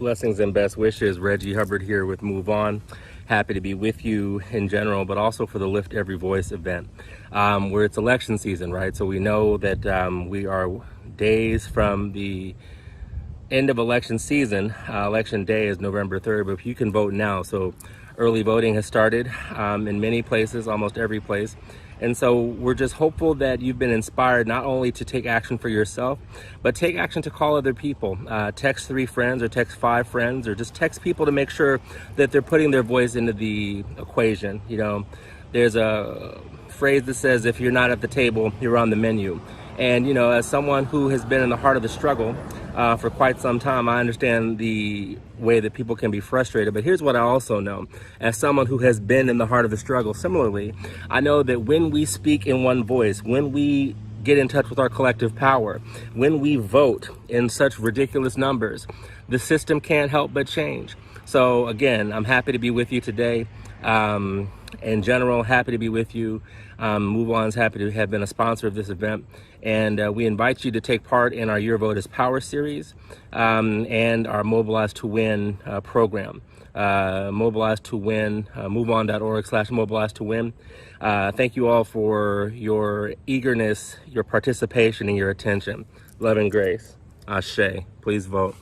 Blessings and best wishes. Reggie Hubbard here with MoveOn. Happy to be with you in general, but also for the Lift Every Voice event, where it's election season, right? So we know that we are days from the end of election season. Election day is November 3rd, but you can vote now. So early voting has started in many places, almost every place. And so we're just hopeful that you've been inspired not only to take action for yourself, but take action to call other people. Text 3 friends or text 5 friends, or just text people to make sure that they're putting their voice into the equation. You know, there's a phrase that says, if you're not at the table, you're on the menu. And, you know, as someone who has been in the heart of the struggle for quite some time, I understand the way that people can be frustrated. But here's what I also know. As someone who has been in the heart of the struggle, similarly, I know that when we speak in one voice, when we get in touch with our collective power, when we vote in such ridiculous numbers, the system can't help but change. So again, I'm happy to be with you today. In general, happy to be with you. MoveOn's happy to have been a sponsor of this event. And we invite you to take part in our Your Vote is Power series and our Mobilize to Win program. Mobilize to Win, moveon.org/mobilize to win. Thank you all for your eagerness, your participation, and your attention. Love and grace. Ashe. Please vote.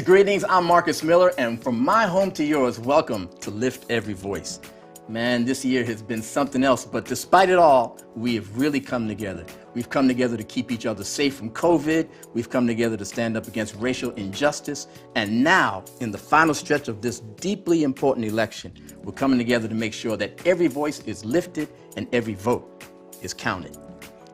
Greetings, I'm Marcus Miller, and from my home to yours, welcome to Lift Every Voice. Man, this year has been something else, but despite it all, we have really come together. We've come together to keep each other safe from COVID. We've come together to stand up against racial injustice. And now, in the final stretch of this deeply important election, we're coming together to make sure that every voice is lifted and every vote is counted.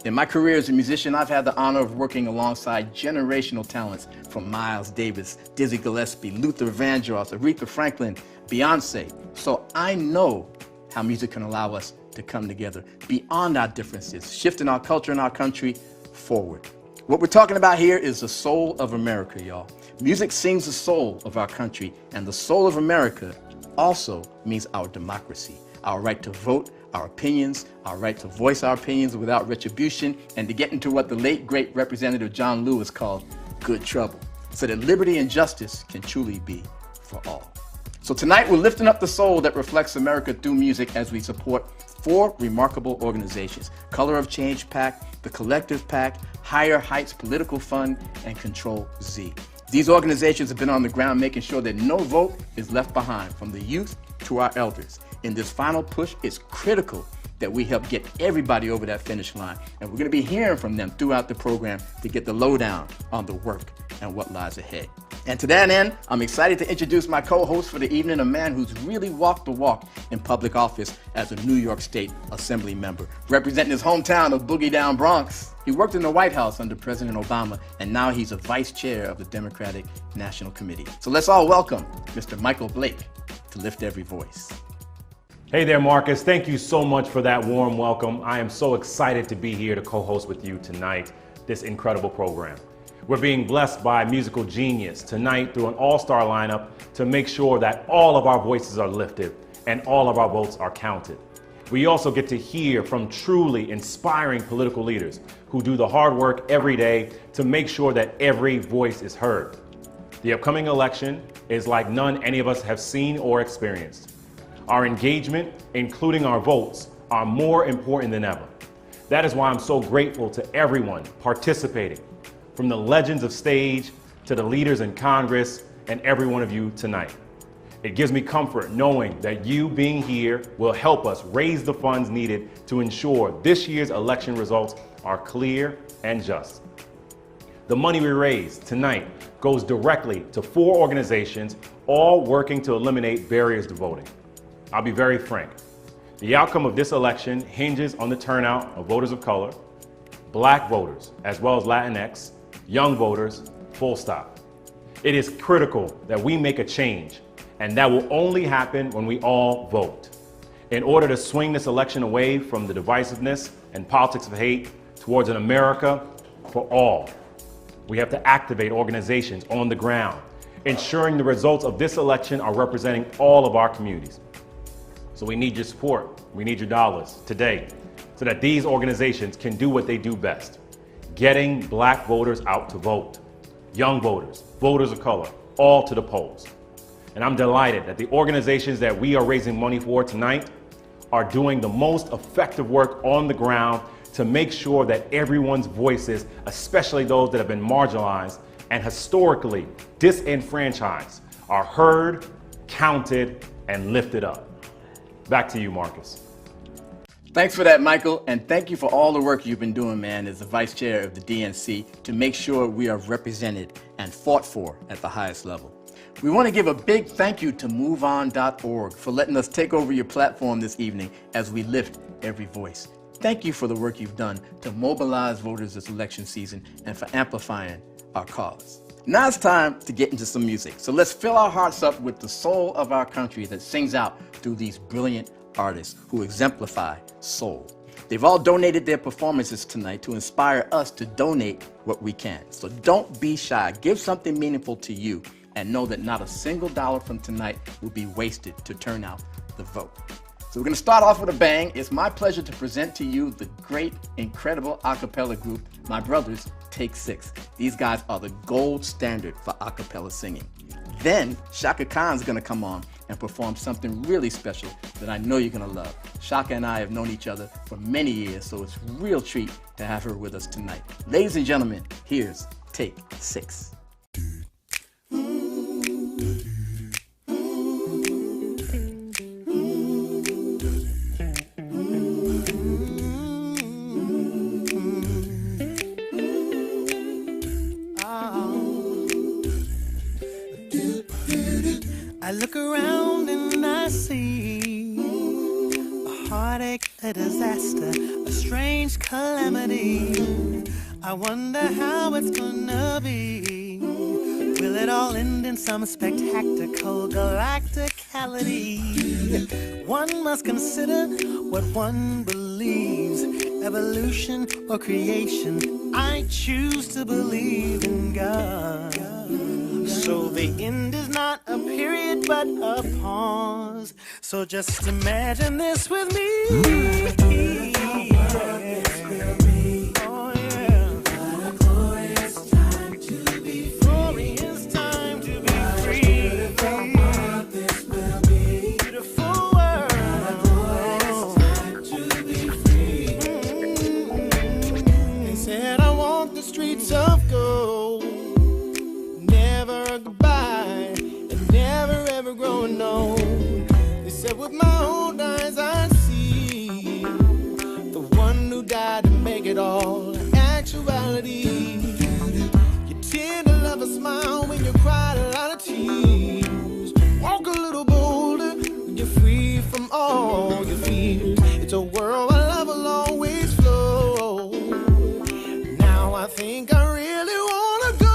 In my career as a musician, I've had the honor of working alongside generational talents from Miles Davis, Dizzy Gillespie, Luther Vandross, Aretha Franklin, Beyonce. So I know how music can allow us to come together beyond our differences, shifting our culture and our country forward. What we're talking about here is the soul of America, y'all. Music sings the soul of our country, and the soul of America also means our democracy, our right to vote, our opinions, our right to voice our opinions without retribution, and to get into what the late, great Representative John Lewis called good trouble, so that liberty and justice can truly be for all. So tonight we're lifting up the soul that reflects America through music as we support 4 remarkable organizations: Color of Change PAC, the Collective PAC, Higher Heights Political Fund, and Control Z. These organizations have been on the ground making sure that no vote is left behind, from the youth to our elders. In this final push, it's critical that we help get everybody over that finish line. And we're going to be hearing from them throughout the program to get the lowdown on the work and what lies ahead. And to that end, I'm excited to introduce my co-host for the evening, a man who's really walked the walk in public office as a New York State Assembly member, representing his hometown of Boogie Down Bronx. He worked in the White House under President Obama, and now he's a vice chair of the Democratic National Committee. So let's all welcome Mr. Michael Blake to Lift Every Voice. Hey there, Marcus. Thank you so much for that warm welcome. I am so excited to be here to co-host with you tonight this incredible program. We're being blessed by musical genius tonight through an all-star lineup to make sure that all of our voices are lifted and all of our votes are counted. We also get to hear from truly inspiring political leaders who do the hard work every day to make sure that every voice is heard. The upcoming election is like none any of us have seen or experienced. Our engagement, including our votes, are more important than ever. That is why I'm so grateful to everyone participating, from the legends of stage to the leaders in Congress and every one of you tonight. It gives me comfort knowing that you being here will help us raise the funds needed to ensure this year's election results are clear and just. The money we raise tonight goes directly to 4 organizations, all working to eliminate barriers to voting. I'll be very frank. The outcome of this election hinges on the turnout of voters of color, Black voters, as well as Latinx, young voters, full stop. It is critical that we make a change, and that will only happen when we all vote. In order to swing this election away from the divisiveness and politics of hate towards an America for all, we have to activate organizations on the ground, ensuring the results of this election are representing all of our communities. So we need your support, we need your dollars today, so that these organizations can do what they do best, getting Black voters out to vote, young voters, voters of color, all to the polls. And I'm delighted that the organizations that we are raising money for tonight are doing the most effective work on the ground to make sure that everyone's voices, especially those that have been marginalized and historically disenfranchised, are heard, counted, and lifted up. Back to you, Marcus. Thanks for that, Michael, and thank you for all the work you've been doing, man, as the vice chair of the DNC to make sure we are represented and fought for at the highest level. We want to give a big thank you to MoveOn.org for letting us take over your platform this evening as we lift every voice. Thank you for the work you've done to mobilize voters this election season and for amplifying our cause. Now it's time to get into some music. So let's fill our hearts up with the soul of our country that sings out through these brilliant artists who exemplify soul. They've all donated their performances tonight to inspire us to donate what we can. So don't be shy. Give something meaningful to you and know that not a single dollar from tonight will be wasted to turn out the vote. So we're going to start off with a bang. It's my pleasure to present to you the great, incredible a cappella group, my brothers, Take 6. These guys are the gold standard for a cappella singing. Then Chaka Khan's going to come on and perform something really special that I know you're going to love. Chaka and I have known each other for many years, so it's a real treat to have her with us tonight. Ladies and gentlemen, here's Take 6. I look around and I see a heartache, a disaster, a strange calamity. I wonder how it's gonna be. Will it all end in some spectacular galacticality? One must consider what one believes, evolution or creation. I choose to believe in God. So the end is not a period but a pause. So just imagine this with me. Oh yeah. What a glorious time to be free. Glorious time to be free. Beautiful world this will be. Beautiful world. What a glorious time to be free. They said I walk the streets of gold. Never goodbye, and never ever growing old. They said with my own eyes I see the one who died to make it all actuality. You tend to love a smile when you cry a lot of tears. Walk a little bolder, get free from all your fears. It's a world where love will always flow. Now I think I really wanna go.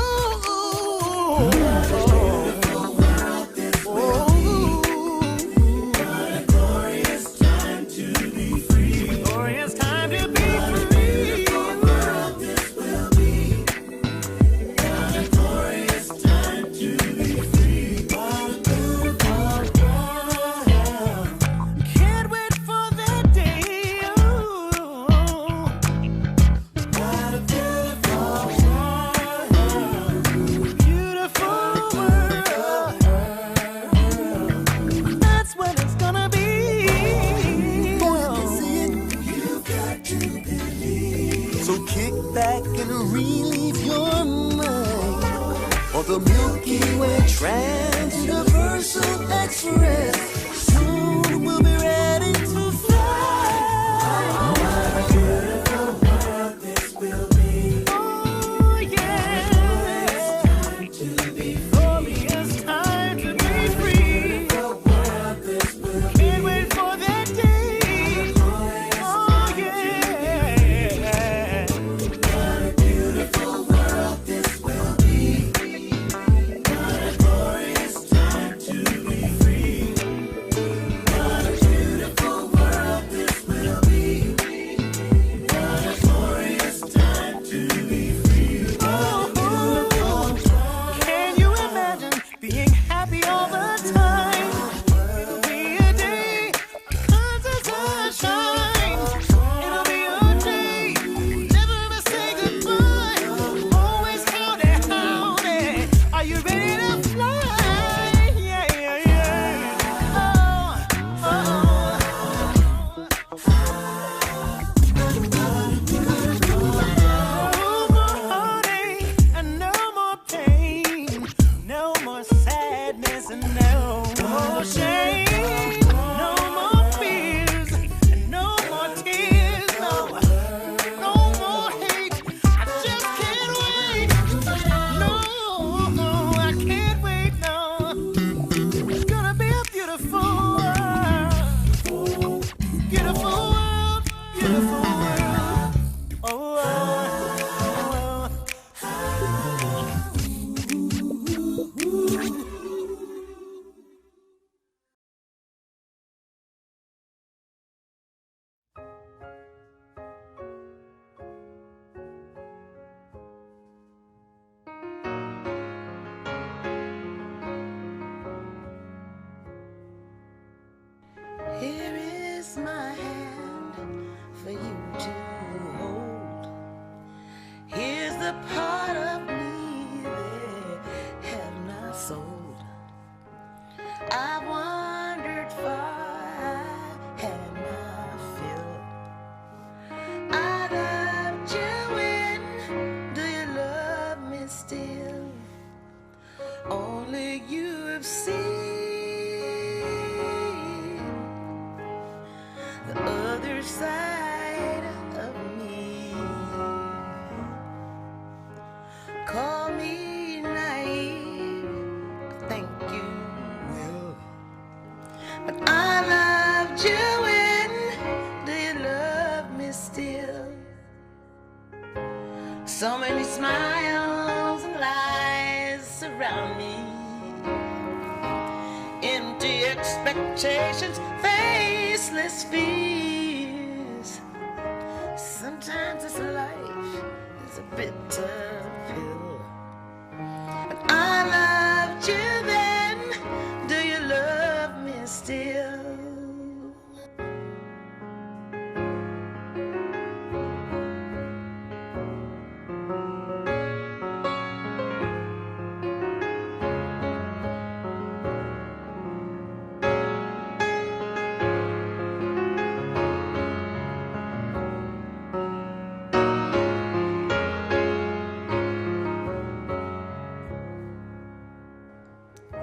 the Milky Way, Trans-Universal Express. Soon we'll be ready to fly. What a beautiful world this will be. Oh yeah, it's time to be free. It's time to be free. Beautiful world this will be. Can't wait for that day. Oh yeah. What a beautiful world this will be. What a glorious time to be free. What a beautiful world this will be. What a glorious time to be free. Oh, can you imagine being happy all the time? It'll be a day because the sun shines. It'll be a day, never ever say goodbye. Always howdy, howdy. Are you ready to fly? Yeah, yeah, yeah. Oh, oh. No more heartache and no more pain, no more sadness and no more shame, no more fears and no more tears, no more hate. I just can't wait. No, I can't wait. No, it's gonna be a beautiful world, beautiful world, beautiful world. Oh, here is my hand for you to hold. Here's the part of me they have not sold. I wandered far, I had my fill. I loved you when, do you love me still? Only you have seen the other side of me. Call me naive, I think you will. But I loved you when, do you love me still? So many smiles and lies surround me. Empty expectations, faceless fears. Sometimes this life is a bitter pill. But I loved you then, do you love me still?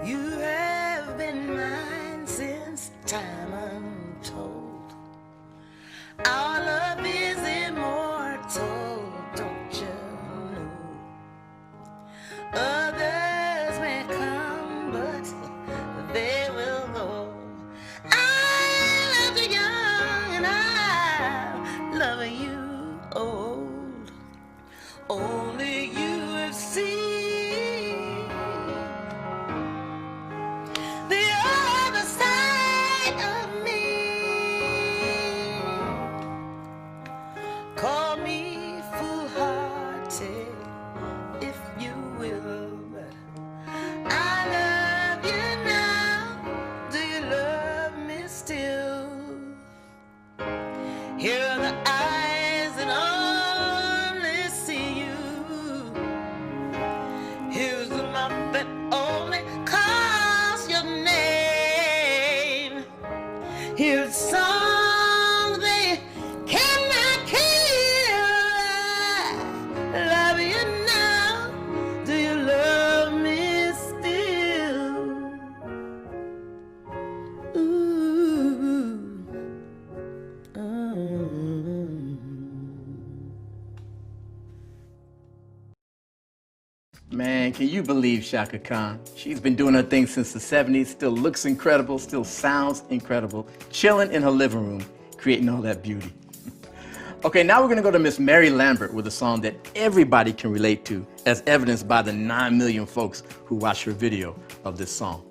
You have been mine since time untold. Our love is immortal, don't you know? Others may come, but they will go. I love you young and I love you old. Only you have seen the other side of me. Call me foolhardy if you will, but I love you now. Do you love me still? Here are the eyes that only see you. Man, can you believe Chaka Khan? She's been doing her thing since the 70s, still looks incredible, still sounds incredible, chilling in her living room, creating all that beauty. Okay, now we're gonna go to Miss Mary Lambert with a song that everybody can relate to, as evidenced by the 9 million folks who watched her video of this song.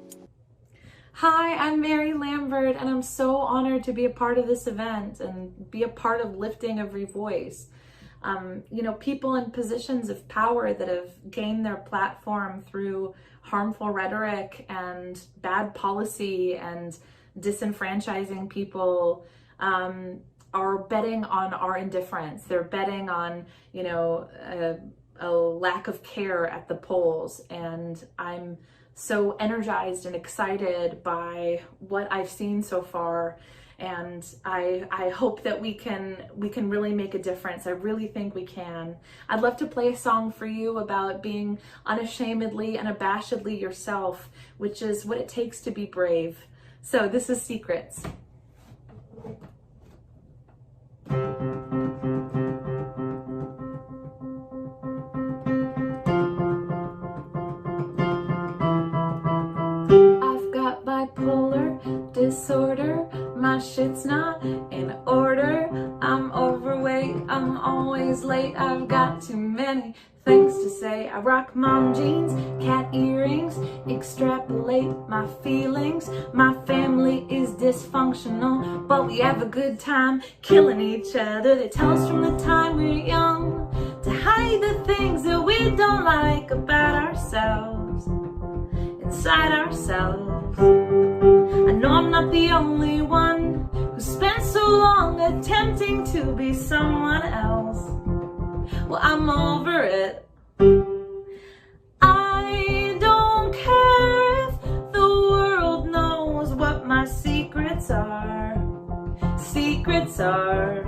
Hi, I'm Mary Lambert, and I'm so honored to be a part of this event and be a part of lifting every voice. You know, people in positions of power that have gained their platform through harmful rhetoric and bad policy and disenfranchising people are betting on our indifference. They're betting on, you know, a lack of care at the polls. And I'm so energized and excited by what I've seen so far. And I hope that we can really make a difference. I really think we can. I'd love to play a song for you about being unashamedly and unabashedly yourself, which is what it takes to be brave. So this is Secrets. I've got bipolar disorder. My shit's not in order. I'm overweight, I'm always late. I've got too many things to say. I rock mom jeans, cat earrings, extrapolate my feelings. My family is dysfunctional, but we have a good time killing each other. They tell us from the time we're young to hide the things that we don't like about ourselves, inside ourselves. I know I'm not the only one who spent so long attempting to be someone else. Well, I'm over it. I don't care if the world knows what my secrets are. Secrets are.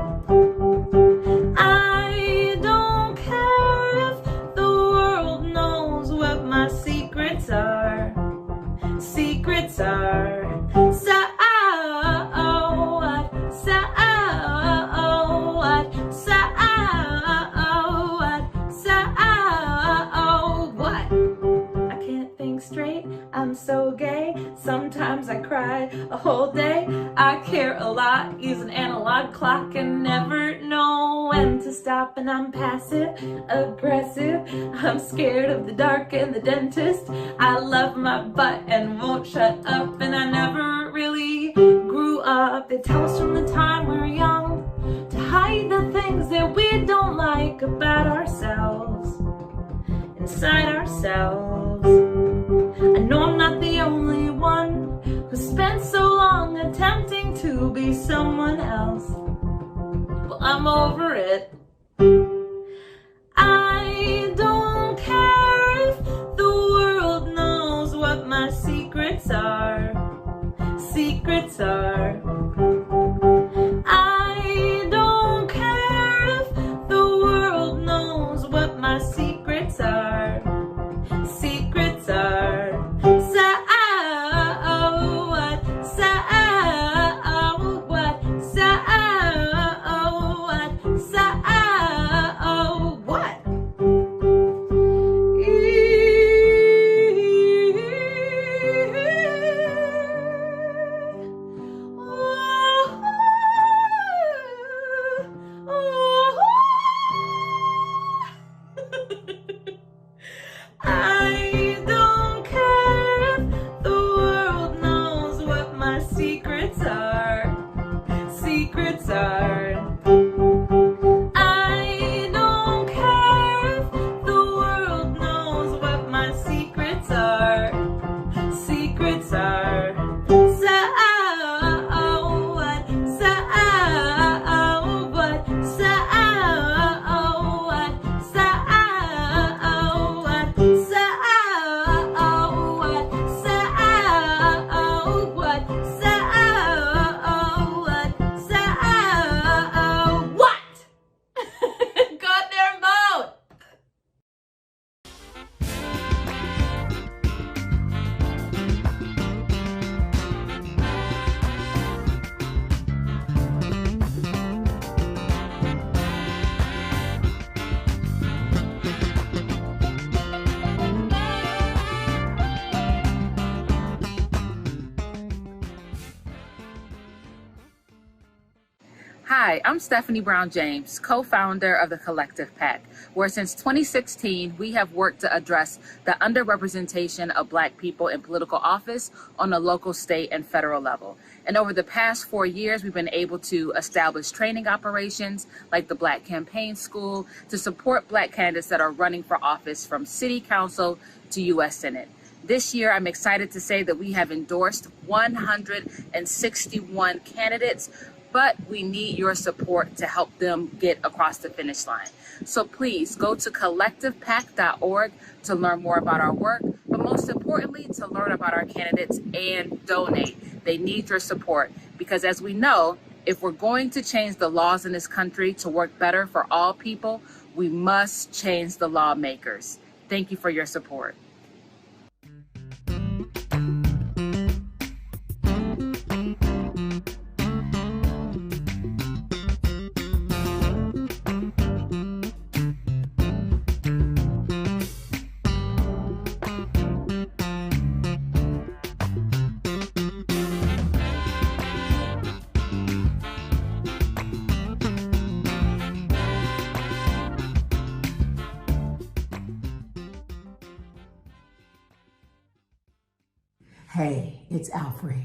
I don't care if the world knows what my secrets are. Secrets are. I'm so gay, sometimes I cry a whole day. I care a lot, use an analog clock and never know when to stop. And I'm passive aggressive, I'm scared of the dark and the dentist. I love my butt and won't shut up, and I never really grew up. They tell us from the time we're young to hide the things that we don't like about ourselves, inside ourselves. I know I'm not the only one who spent so long attempting to be someone else. Well, I'm over it. I don't care if the world knows what my secrets are. Secrets are. I don't care if the world knows what my secrets are. Secrets are. Hi, I'm Stephanie Brown James, co-founder of the Collective PAC, where since 2016, we have worked to address the underrepresentation of Black people in political office on the local, state, and federal level. And over the past 4 years, we've been able to establish training operations like the Black Campaign School to support Black candidates that are running for office from City Council to U.S. Senate. This year, I'm excited to say that we have endorsed 161 candidates, but we need your support to help them get across the finish line. So please go to collectivepac.org to learn more about our work, but most importantly, to learn about our candidates and donate. They need your support because, as we know, if we're going to change the laws in this country to work better for all people, we must change the lawmakers. Thank you for your support. Hey, it's Alfre.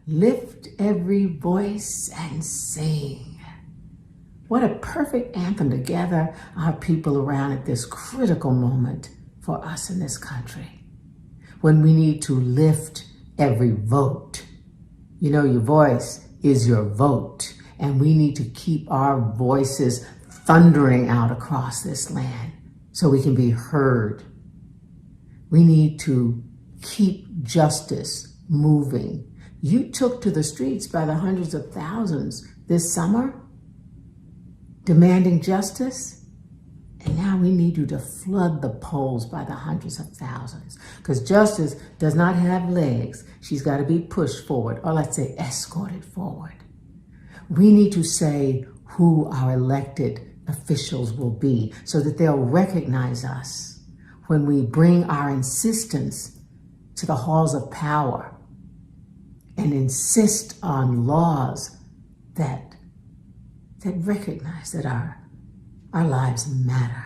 Lift every voice and sing. What a perfect anthem to gather our people around at this critical moment for us in this country, when we need to lift every vote. You know, your voice is your vote, and we need to keep our voices thundering out across this land so we can be heard. We need to keep justice moving. You took to the streets by the hundreds of thousands this summer, demanding justice, and now we need you to flood the polls by the hundreds of thousands, because justice does not have legs. She's got to be pushed forward, or let's say escorted forward. We need to say who our elected officials will be so that they'll recognize us when we bring our insistence to the halls of power and insist on laws that recognize that our lives matter.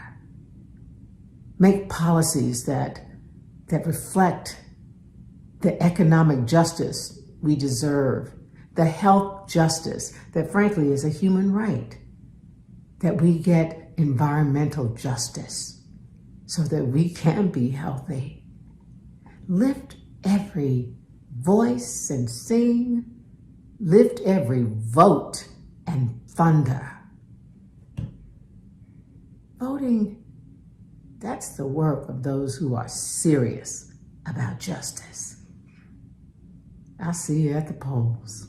Make policies that reflect the economic justice we deserve, the health justice that frankly is a human right, that we get environmental justice so that we can be healthy. Lift every voice and sing. Lift every vote and thunder. Voting, that's the work of those who are serious about justice. I'll see you at the polls.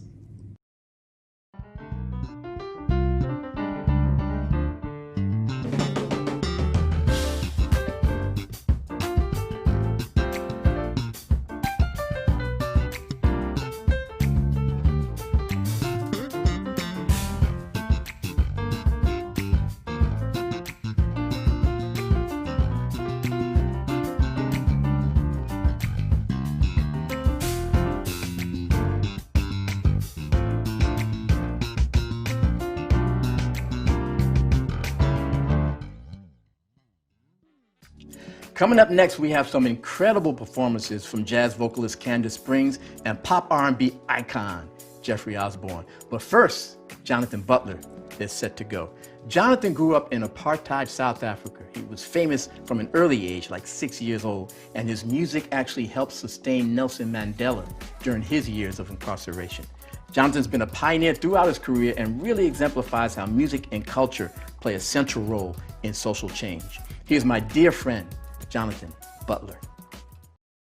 Coming up next, we have some incredible performances from jazz vocalist Kandace Springs and pop R&B icon Jeffrey Osbourne. But first, Jonathan Butler is set to go. Jonathan grew up in apartheid South Africa. He was famous from an early age, like 6 years old, and his music actually helped sustain Nelson Mandela during his years of incarceration. Jonathan's been a pioneer throughout his career and really exemplifies how music and culture play a central role in social change. Here's my dear friend, Jonathan Butler.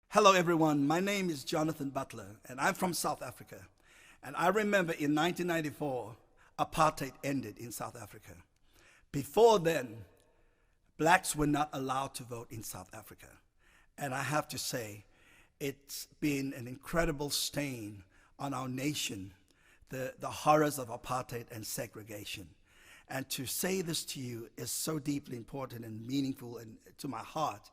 Hello everyone, my name is Jonathan Butler and I'm from South Africa. And I remember in 1994, apartheid ended in South Africa. Before then, blacks were not allowed to vote in South Africa. And I have to say, it's been an incredible stain on our nation, the horrors of apartheid and segregation. And to say this to you is so deeply important and meaningful and to my heart.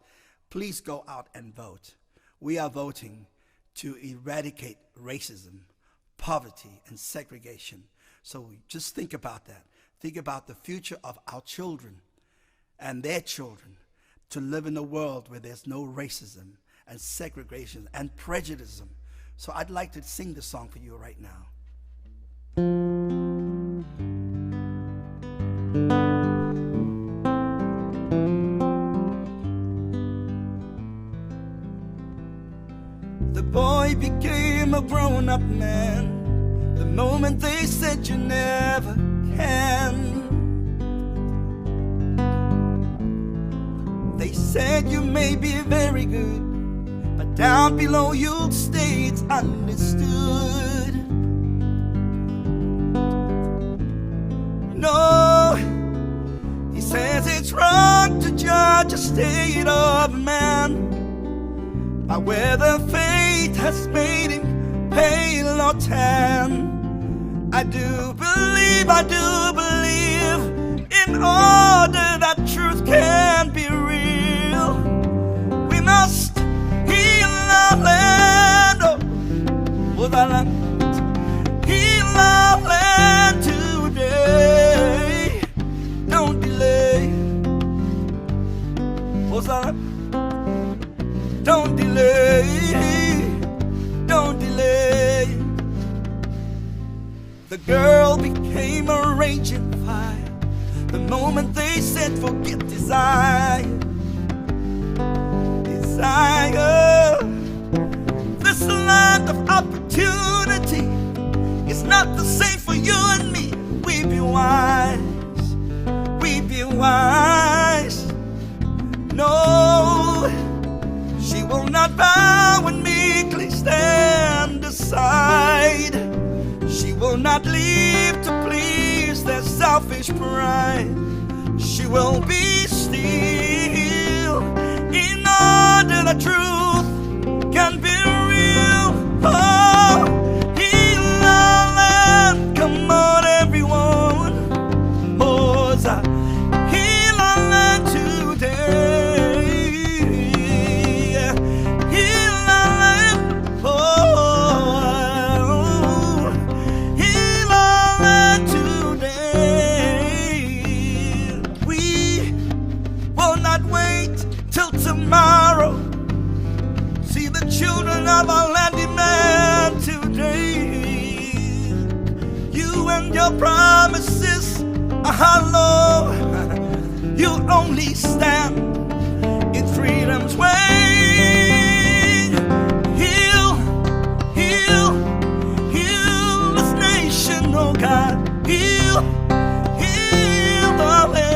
Please go out and vote. We are voting to eradicate racism, poverty, and segregation So just think about that. Think about the future of our children and their children, to live in a world where there's no racism and segregation and prejudice. So I'd like to sing the song for you right now. The boy became a grown-up man the moment they said you never can. They said you may be very good, but down below you'll stay, it's understood. No, he says it's wrong to judge a state of man by whether fate has made him pale or tan. I do believe, in order that truth can be real, we must heal our land. Oh, that land. Heal our land today. Don't delay. Oh, that. Don't delay. Don't delay. The girl became a raging fire the moment they said forget desire. Desire. This land of opportunity is not the same for you and me. We be wise. We be wise. No, she will not bow and meekly stand aside. She will not leave to please their selfish pride. She will be still in order the truth can be real. Oh, heal our land, come on everyone. Moses, heal our land today. Heal our land, oh. Tomorrow, see the children of our land demand today. You and your promises are hollow. You only stand in freedom's way. Heal, heal, heal this nation, oh God. Heal, heal the land.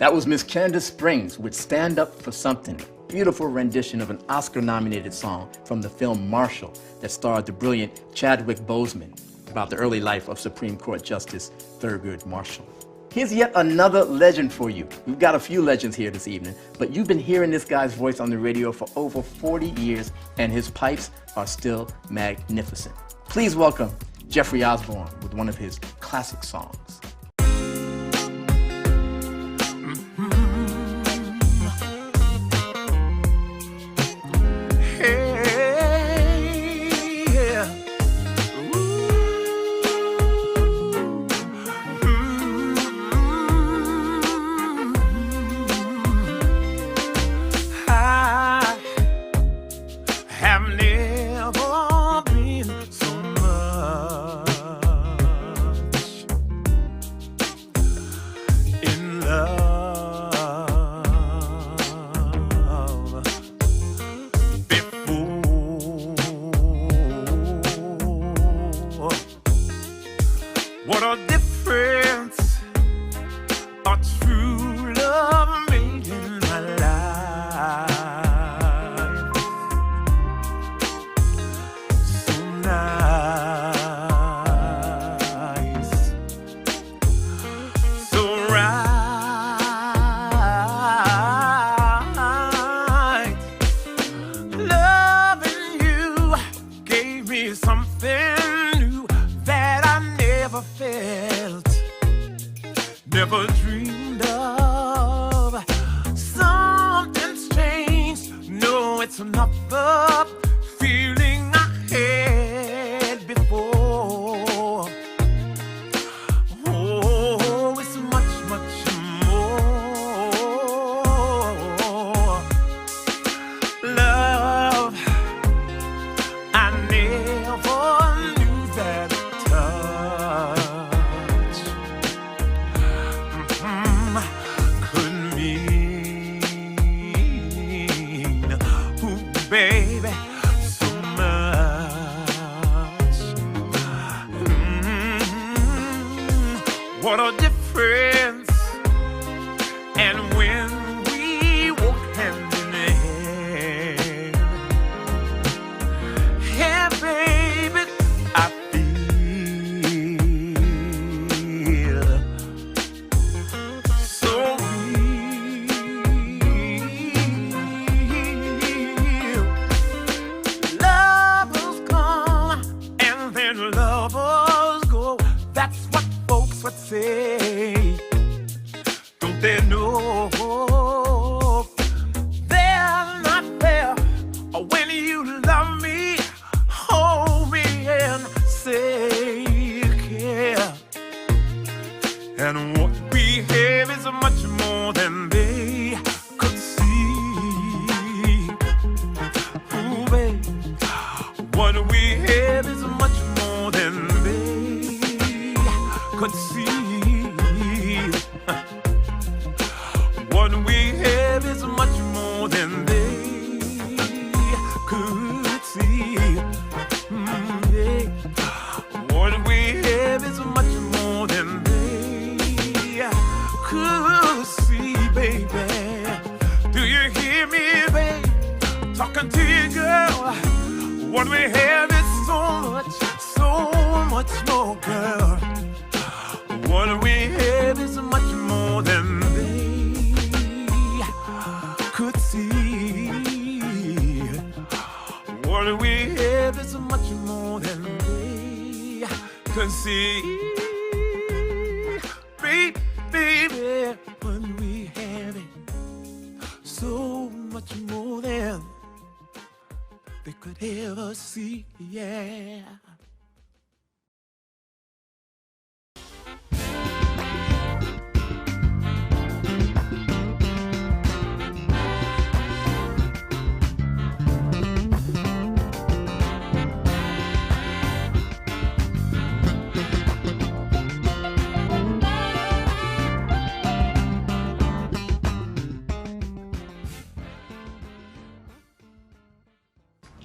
That was Miss Kandace Springs with Stand Up for Something, beautiful rendition of an Oscar-nominated song from the film Marshall that starred the brilliant Chadwick Boseman about the early life of Supreme Court Justice Thurgood Marshall. Here's yet another legend for you. We've got a few legends here this evening, but you've been hearing this guy's voice on the radio for over 40 years, and his pipes are still magnificent. Please welcome Jeffrey Osbourne with one of his classic songs.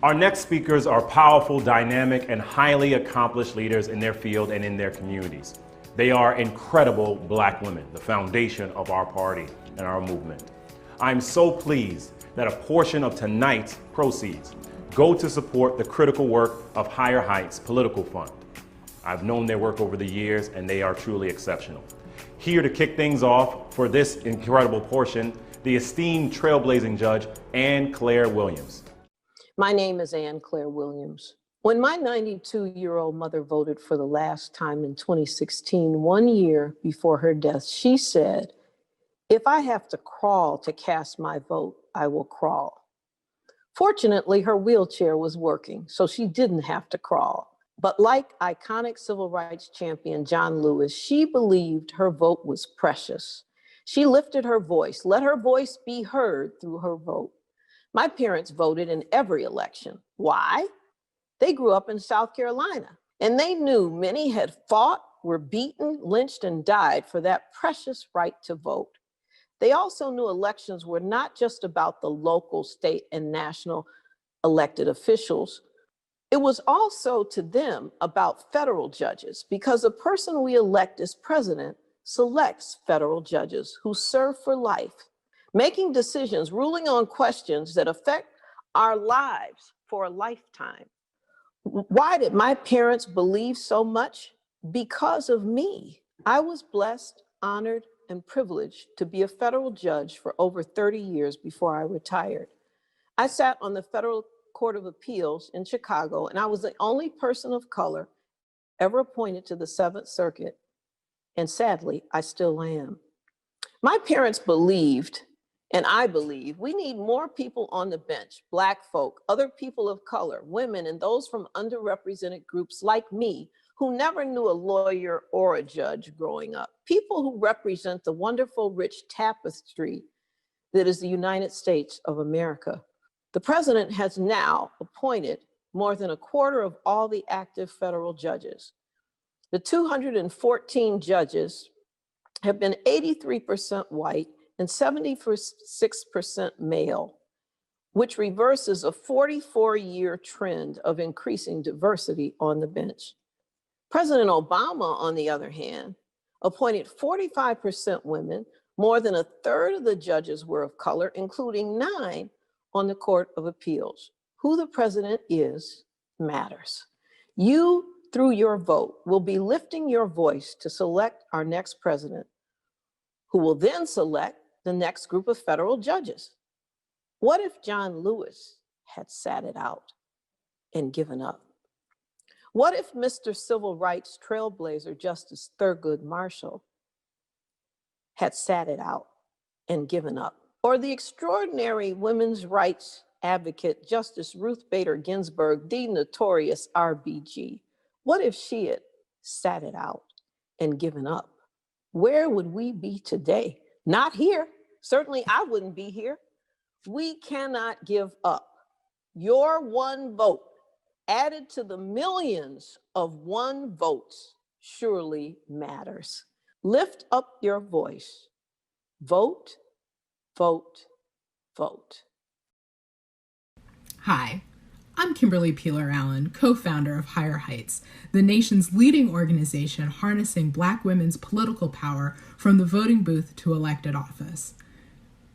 Our next speakers are powerful, dynamic, and highly accomplished leaders in their field and in their communities. They are incredible Black women, the foundation of our party and our movement. I'm so pleased that a portion of tonight's proceeds go to support the critical work of Higher Heights Political Fund. I've known their work over the years, and they are truly exceptional. Here to kick things off for this incredible portion, the esteemed trailblazing judge, Ann Claire Williams. My name is Ann Claire Williams. When my 92-year-old mother voted for the last time in 2016, 1 year before her death, she said, "If I have to crawl to cast my vote, I will crawl." Fortunately, her wheelchair was working, so she didn't have to crawl. But like iconic civil rights champion John Lewis, she believed her vote was precious. She lifted her voice, let her voice be heard through her vote. My parents voted in every election. Why? They grew up in South Carolina, and they knew many had fought, were beaten, lynched, and died for that precious right to vote. They also knew elections were not just about the local, state, and national elected officials. It was also to them about federal judges, because the person we elect as president selects federal judges who serve for life, making decisions, ruling on questions that affect our lives for a lifetime. Why did my parents believe so much? Because of me. I was blessed, honored, and privileged to be a federal judge for over 30 years before I retired. I sat on the Federal Court of Appeals in Chicago, and I was the only person of color ever appointed to the Seventh Circuit, and sadly, I still am. My parents believed, and I believe, we need more people on the bench, Black folk, other people of color, women, and those from underrepresented groups like me who never knew a lawyer or a judge growing up. People who represent the wonderful, rich tapestry that is the United States of America. The president has now appointed more than a quarter of all the active federal judges. The 214 judges have been 83% white and 76% male, which reverses a 44-year trend of increasing diversity on the bench. President Obama, on the other hand, appointed 45% women. More than a third of the judges were of color, including 9 on the Court of Appeals. Who the president is matters. You, through your vote, will be lifting your voice to select our next president, who will then select the next group of federal judges. What if John Lewis had sat it out and given up? What if Mr. Civil Rights Trailblazer Justice Thurgood Marshall had sat it out and given up? Or the extraordinary women's rights advocate Justice Ruth Bader Ginsburg, the notorious RBG? What if she had sat it out and given up? Where would we be today? Not here. Certainly I wouldn't be here. We cannot give up. Your one vote added to the millions of one votes surely matters. Lift up your voice. Vote, vote, vote. Hi, I'm Kimberly Peeler-Allen, co-founder of Higher Heights, the nation's leading organization harnessing Black women's political power from the voting booth to elected office.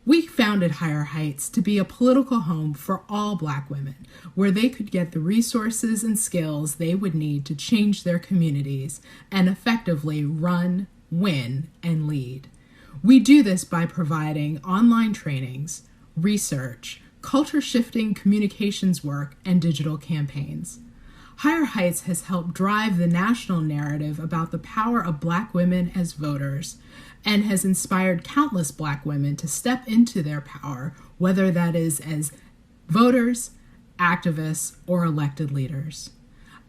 We founded Higher Heights to be a political home for all Black women, where they could get the resources and skills they would need to change their communities and effectively run, win, and lead. We do this by providing online trainings, research, culture-shifting communications work, and digital campaigns. Higher Heights has helped drive the national narrative about the power of Black women as voters and has inspired countless Black women to step into their power, whether that is as voters, activists, or elected leaders.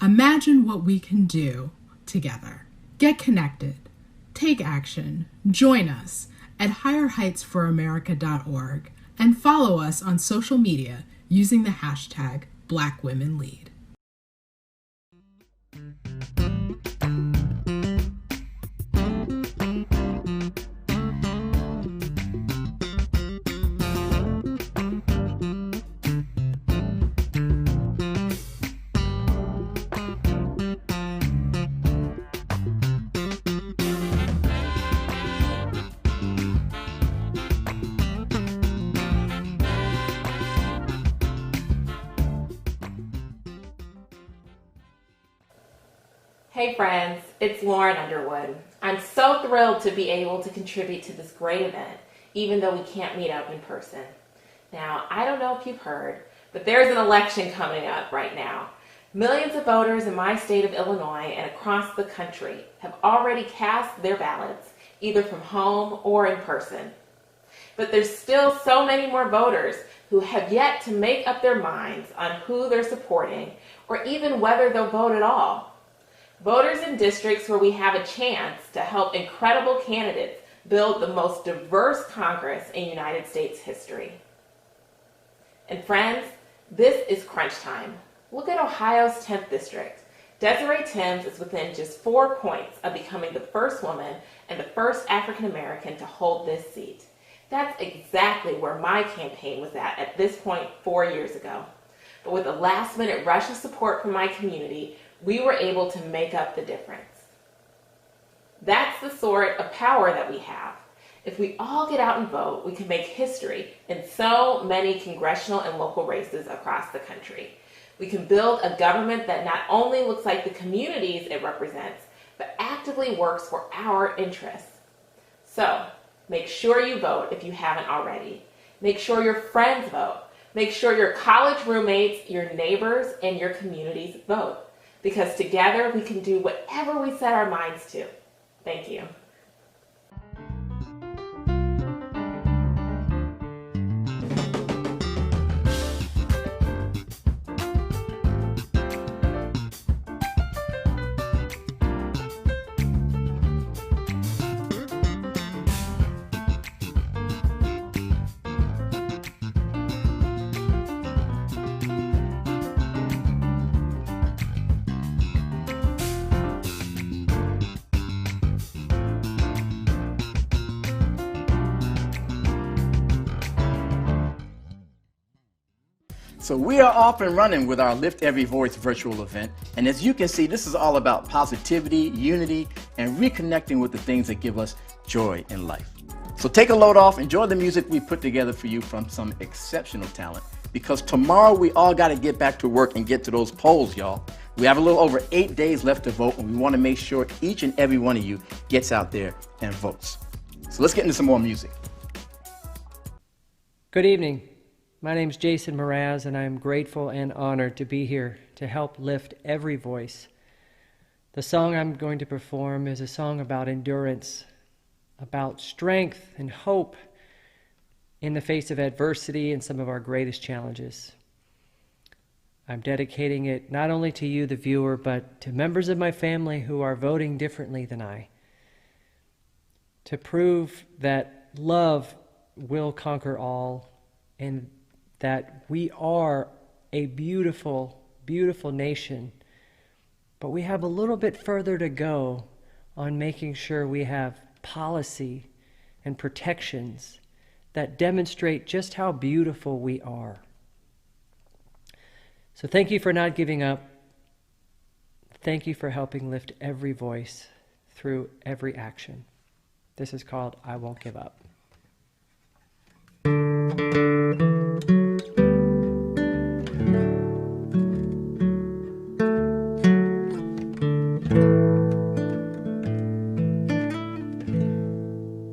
Imagine what we can do together. Get connected, take action, join us at higherheightsforamerica.org and follow us on social media using the hashtag BlackWomenLead. Hey friends, it's Lauren Underwood. I'm so thrilled to be able to contribute to this great event, even though we can't meet up in person. Now, I don't know if you've heard, but there's an election coming up right now. Millions of voters in my state of Illinois and across the country have already cast their ballots, either from home or in person. But there's still so many more voters who have yet to make up their minds on who they're supporting or even whether they'll vote at all. Voters in districts where we have a chance to help incredible candidates build the most diverse Congress in United States history. And friends, this is crunch time. Look at Ohio's 10th district. Desiree Timms is within just 4 points of becoming the first woman and the first African American to hold this seat. That's exactly where my campaign was at this point 4 years ago. But with a last-minute rush of support from my community, we were able to make up the difference. That's the sort of power that we have. If we all get out and vote, we can make history in so many congressional and local races across the country. We can build a government that not only looks like the communities it represents, but actively works for our interests. So, make sure you vote if you haven't already. Make sure your friends vote. Make sure your college roommates, your neighbors, and your communities vote. Because together we can do whatever we set our minds to. Thank you. So we are off and running with our Lift Every Voice virtual event. And as you can see, this is all about positivity, unity, and reconnecting with the things that give us joy in life. So take a load off, enjoy the music we put together for you from some exceptional talent, because tomorrow we all got to get back to work and get to those polls, y'all. We have a little over 8 days left to vote, and we want to make sure each and every one of you gets out there and votes. So let's get into some more music. Good evening. My name's Jason Mraz, and I'm grateful and honored to be here to help lift every voice. The song I'm going to perform is a song about endurance, about strength and hope in the face of adversity and some of our greatest challenges. I'm dedicating it not only to you, the viewer, but to members of my family who are voting differently than I, to prove that love will conquer all and that we are a beautiful, beautiful nation, but we have a little bit further to go on making sure we have policy and protections that demonstrate just how beautiful we are. So thank you for not giving up. Thank you for helping lift every voice through every action. This is called I Won't Give Up.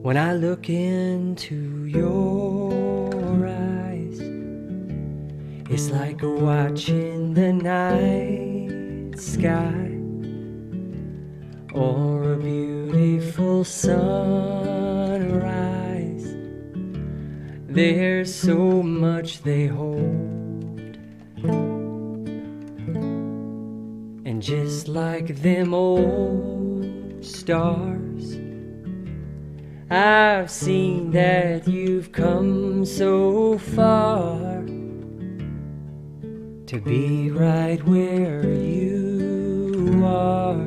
When I look into your eyes, it's like watching the night sky or a beautiful sunrise. There's so much they hold, and just like them old stars, I've seen that you've come so far to be right where you are.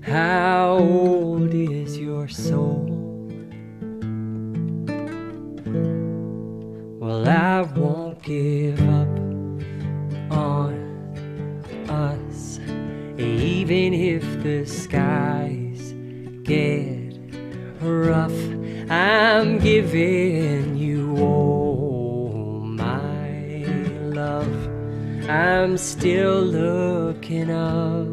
How old is your soul? Well, I won't give up on us, even if the skies get rough. I'm giving you all my love. I'm still looking up.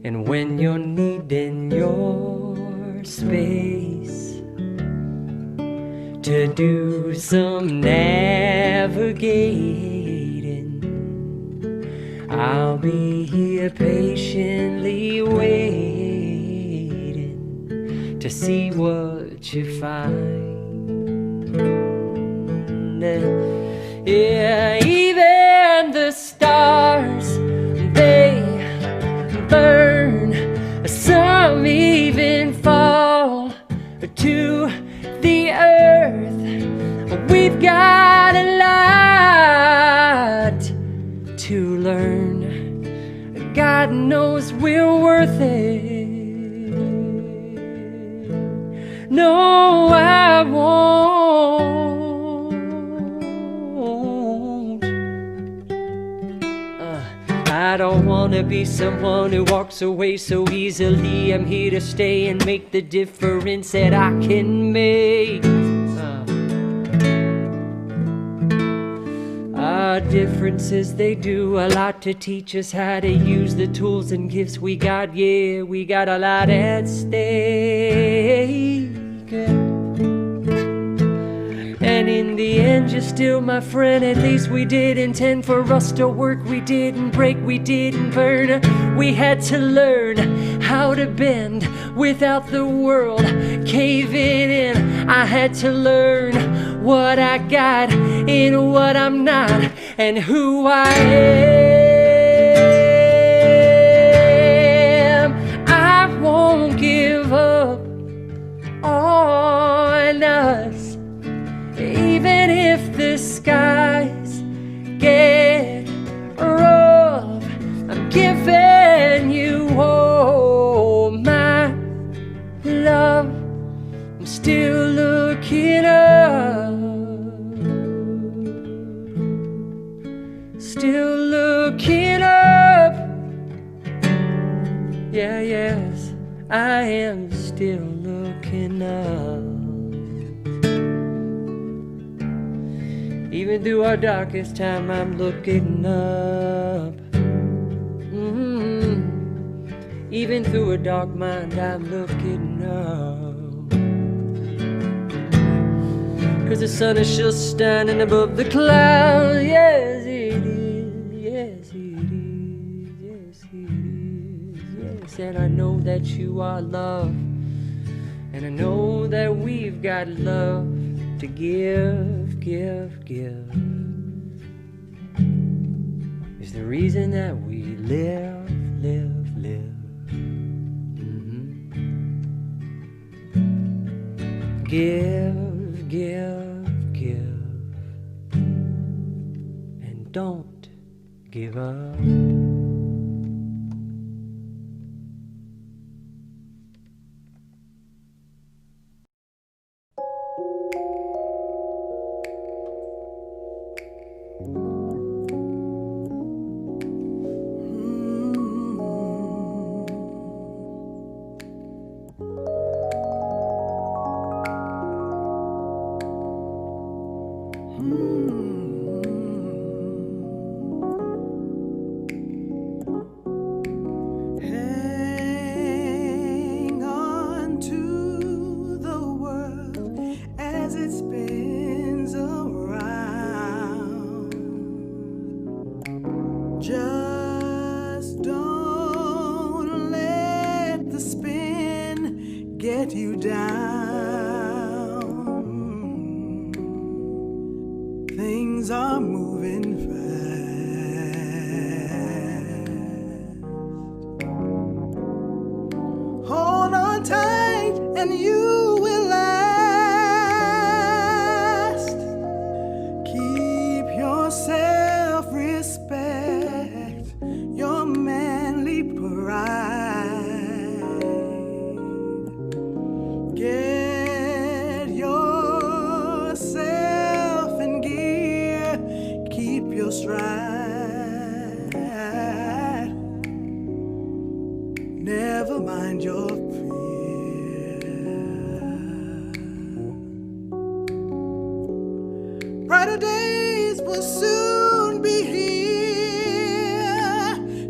And when you're needing your space to do some navigating, I'll be here patiently waiting to see what you find. Yeah, even the stars, they burn. Some even fall to the earth. We've got a lot to learn. God knows we're worth it. No, I won't. I don't wanna be someone who walks away so easily. I'm here to stay and make the difference that I can make. Our differences, they do a lot to teach us how to use the tools and gifts we got. Yeah, we got a lot at stake. And in the end, you're still my friend. At least we did intend for us to work. We didn't break, we didn't burn. We had to learn how to bend without the world caving in. I had to learn what I got in what I'm not and who I am. I won't give up on us. Even if the skies get rough, I'm giving you all my love. I'm still looking up, still looking up. Yeah, yes, I am still looking up. Even through our darkest time, I'm looking up. Even through a dark mind, I'm looking up. 'Cause the sun is just standing above the clouds. Yes, it is. Yes, it is. Yes, it is. Yes, and I know that you are love. And I know that we've got love to give, give, give. Is the reason that we live, live, live. Give, give, give. And don't give up.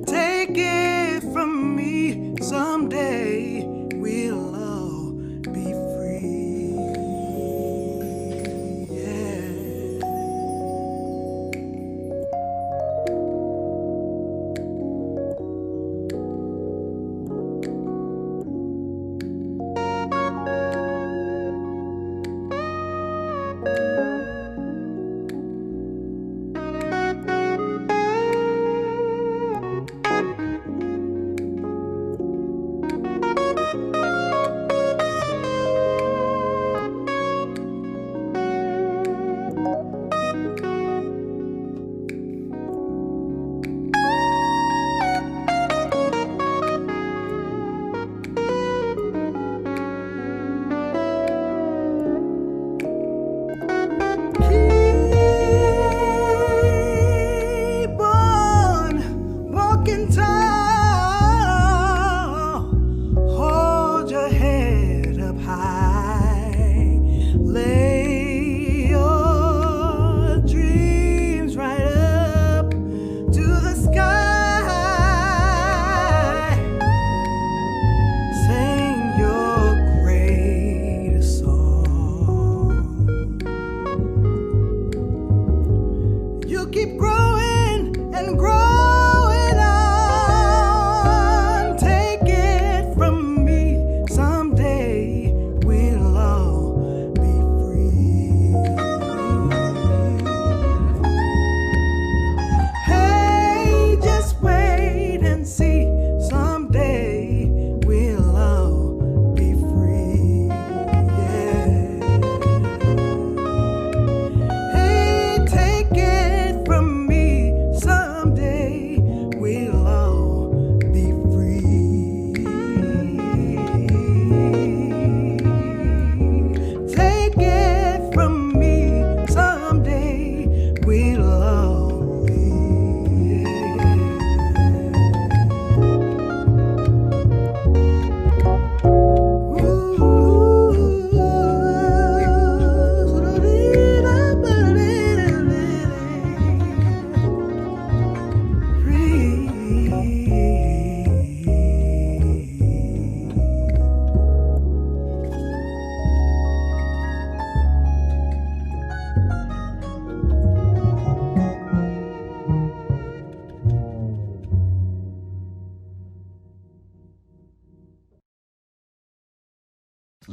Take it from me.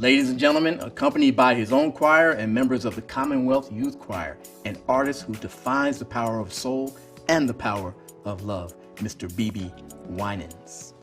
Ladies and gentlemen, accompanied by his own choir and members of the Commonwealth Youth Choir, an artist who defines the power of soul and the power of love, Mr. BeBe Winans.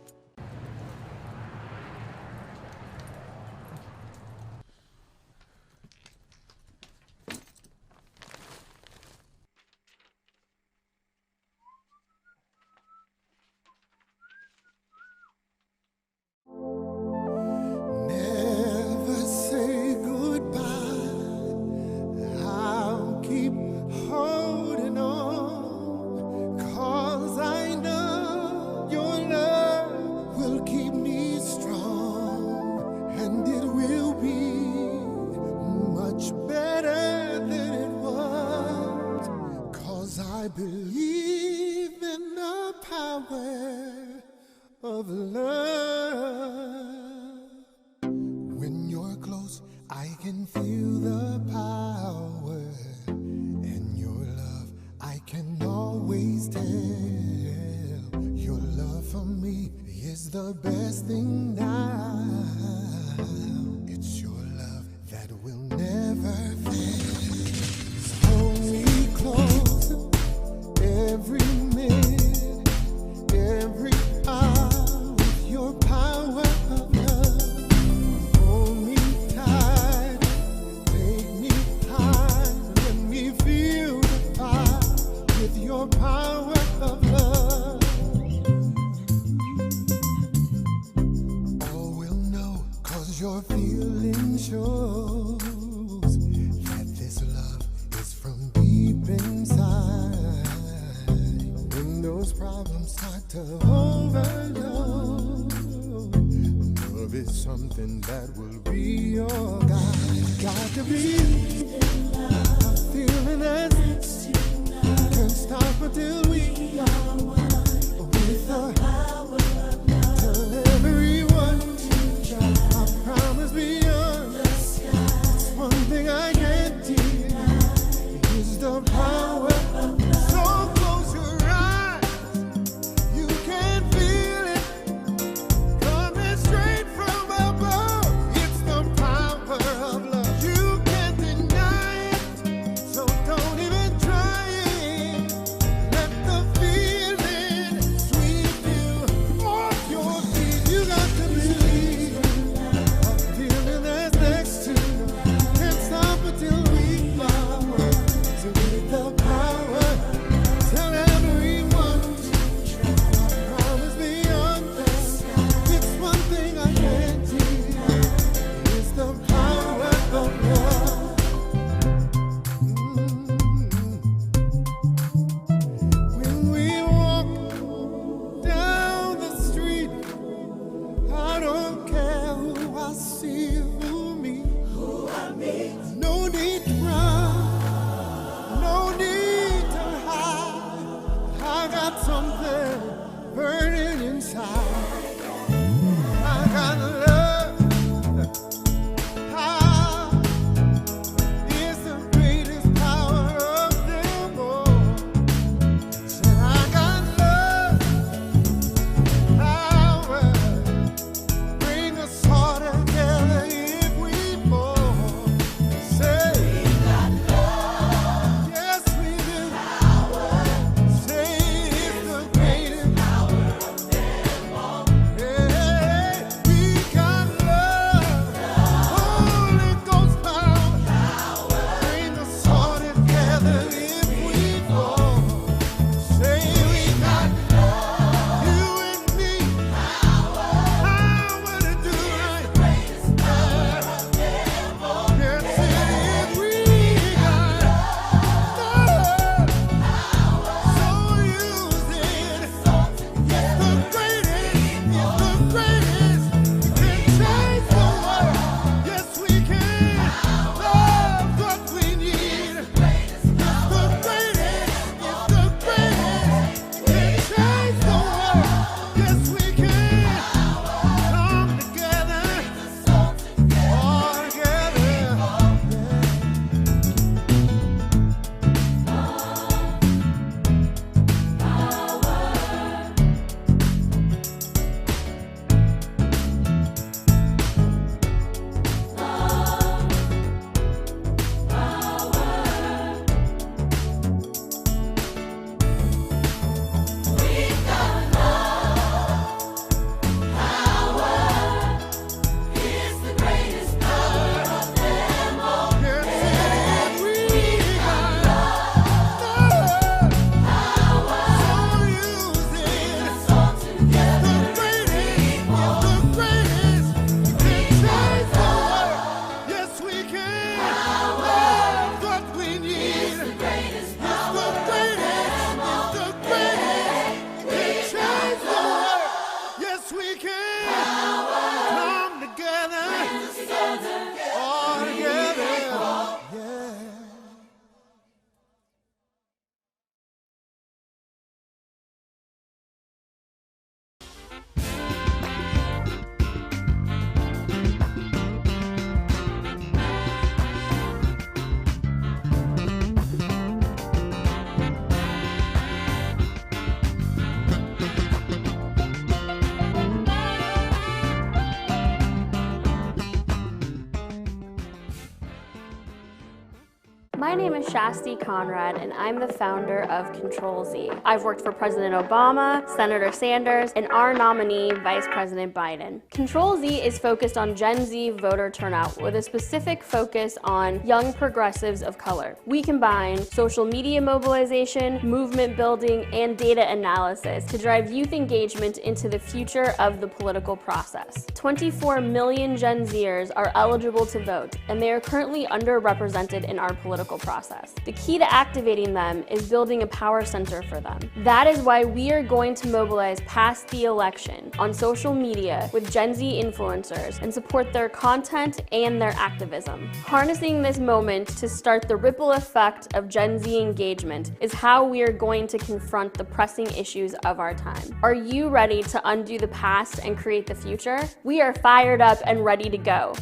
My name is Shasti Conrad, and I'm the founder of CTRL Z. I've worked for President Obama, Senator Sanders, and our nominee, Vice President Biden. CTRL Z is focused on Gen Z voter turnout with a specific focus on young progressives of color. We combine social media mobilization, movement building, and data analysis to drive youth engagement into the future of the political process. 24 million Gen Zers are eligible to vote, and they are currently underrepresented in our political process. The key to activating them is building a power center for them. That is why we are going to mobilize past the election on social media with Gen Z influencers and support their content and their activism. Harnessing this moment to start the ripple effect of Gen Z engagement is how we are going to confront the pressing issues of our time. Are you ready to undo the past and create the future? We are fired up and ready to go.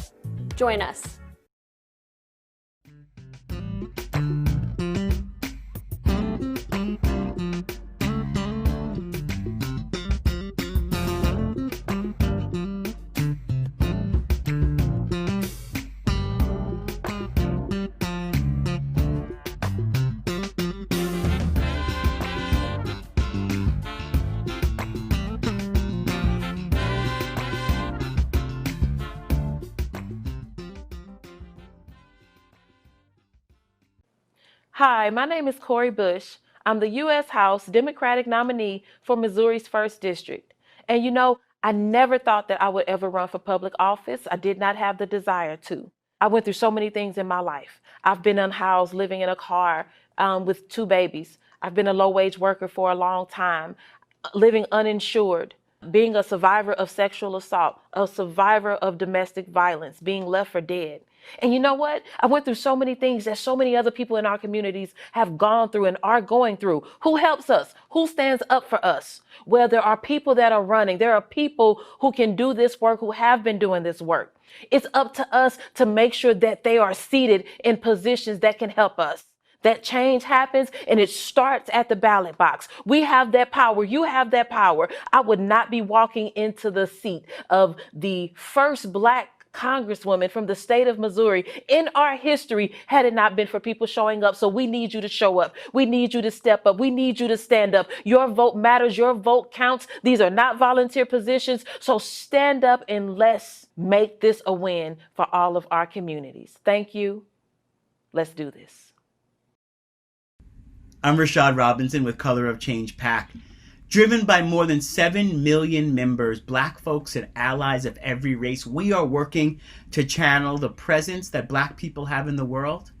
Join us. Hi, my name is Cori Bush. I'm the U.S. House Democratic nominee for Missouri's 1st District. And you know, I never thought that I would ever run for public office. I did not have the desire to. I went through so many things in my life. I've been unhoused, living in a car with 2 babies. I've been a low-wage worker for a long time, living uninsured, being a survivor of sexual assault, a survivor of domestic violence, being left for dead. And you know what? I went through so many things that so many other people in our communities have gone through and are going through. Who helps us? Who stands up for us? Well, there are people that are running. There are people who can do this work, who have been doing this work. It's up to us to make sure that they are seated in positions that can help us. That change happens and it starts at the ballot box. We have that power. You have that power. I would not be walking into the seat of the first Black Congresswoman from the state of Missouri in our history had it not been for people showing up. So we need you to show up. We need you to step up. We need you to stand up. Your vote matters. Your vote counts. These are not volunteer positions. So stand up and let's make this a win for all of our communities. Thank you. Let's do this. I'm Rashad Robinson with Color of Change PAC. Driven by more than 7 million members, Black folks and allies of every race, we are working to channel the presence that Black people have in the world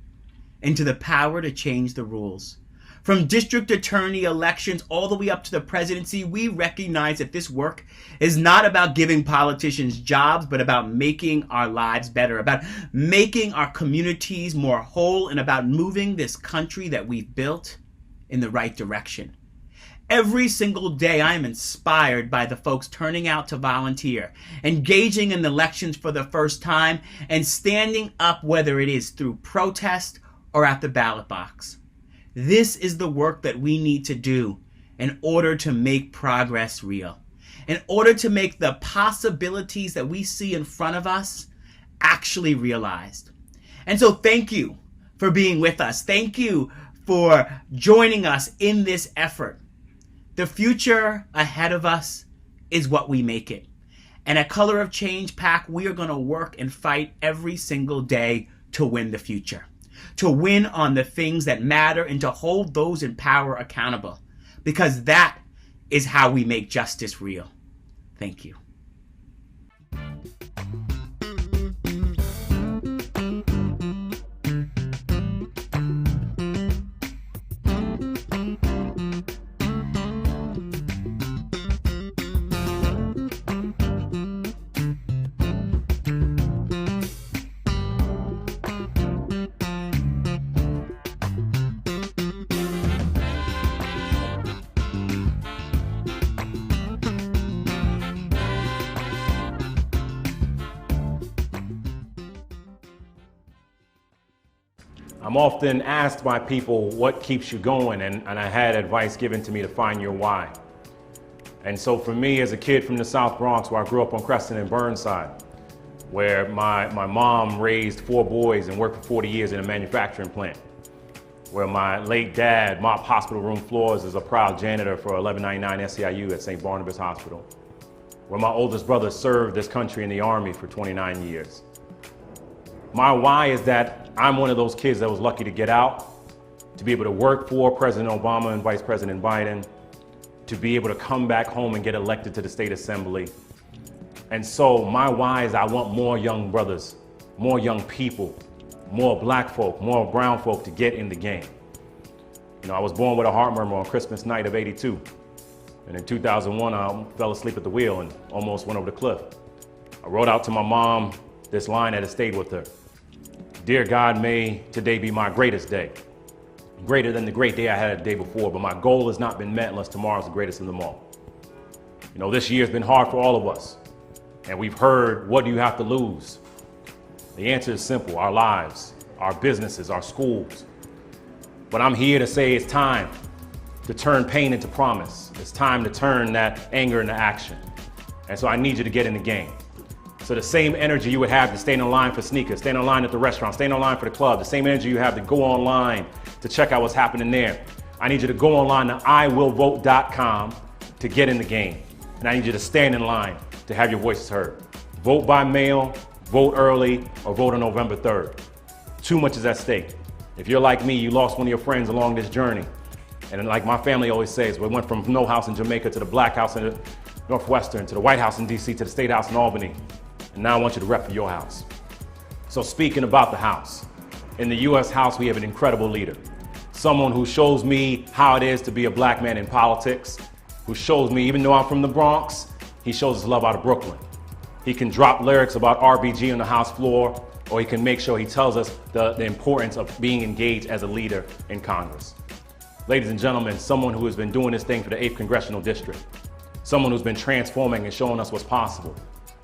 into the power to change the rules. From district attorney elections all the way up to the presidency, we recognize that this work is not about giving politicians jobs, but about making our lives better, about making our communities more whole, and about moving this country that we've built in the right direction. Every single day, I am inspired by the folks turning out to volunteer, engaging in elections for the first time, and standing up, whether it is through protest or at the ballot box. This is the work that we need to do in order to make progress real, in order to make the possibilities that we see in front of us actually realized. And so thank you for being with us. Thank you for joining us in this effort. The future ahead of us is what we make it. And at Color of Change PAC, we are going to work and fight every single day to win the future, to win on the things that matter, and to hold those in power accountable, because that is how we make justice real. Thank you. I'm often asked by people what keeps you going, and I had advice given to me to find your why. And so for me, as a kid from the South Bronx, where I grew up on Crescent and Burnside, where my mom raised 4 boys and worked for 40 years in a manufacturing plant, where my late dad mopped hospital room floors as a proud janitor for 1199 SEIU at St. Barnabas Hospital, where my oldest brother served this country in the Army for 29 years. My why is that I'm one of those kids that was lucky to get out, to be able to work for President Obama and Vice President Biden, to be able to come back home and get elected to the State Assembly. And so my why is I want more young brothers, more young people, more black folk, more brown folk to get in the game. You know, I was born with a heart murmur on Christmas night of '82. And in 2001, I fell asleep at the wheel and almost went over the cliff. I wrote out to my mom this line that has stayed with her. Dear God, may today be my greatest day. Greater than the great day I had the day before, but my goal has not been met unless tomorrow's the greatest of them all. You know, this year's been hard for all of us. And we've heard, what do you have to lose? The answer is simple, our lives, our businesses, our schools. But I'm here to say it's time to turn pain into promise. It's time to turn that anger into action. And so I need you to get in the game. So the same energy you would have to stand in line for sneakers, stand in line at the restaurant, stand in line for the club, the same energy you have to go online to check out what's happening there. I need you to go online to iwillvote.com to get in the game. And I need you to stand in line to have your voices heard. Vote by mail, vote early, or vote on November 3rd. Too much is at stake. If you're like me, you lost one of your friends along this journey. And like my family always says, we went from no house in Jamaica to the Black House in Northwestern, to the White House in DC, to the State House in Albany. And now I want you to rep for your house. So speaking about the House, in the US House, we have an incredible leader. Someone who shows me how it is to be a black man in politics, who shows me, even though I'm from the Bronx, he shows his love out of Brooklyn. He can drop lyrics about RBG on the House floor, or he can make sure he tells us the importance of being engaged as a leader in Congress. Ladies and gentlemen, someone who has been doing this thing for the 8th Congressional District, someone who's been transforming and showing us what's possible,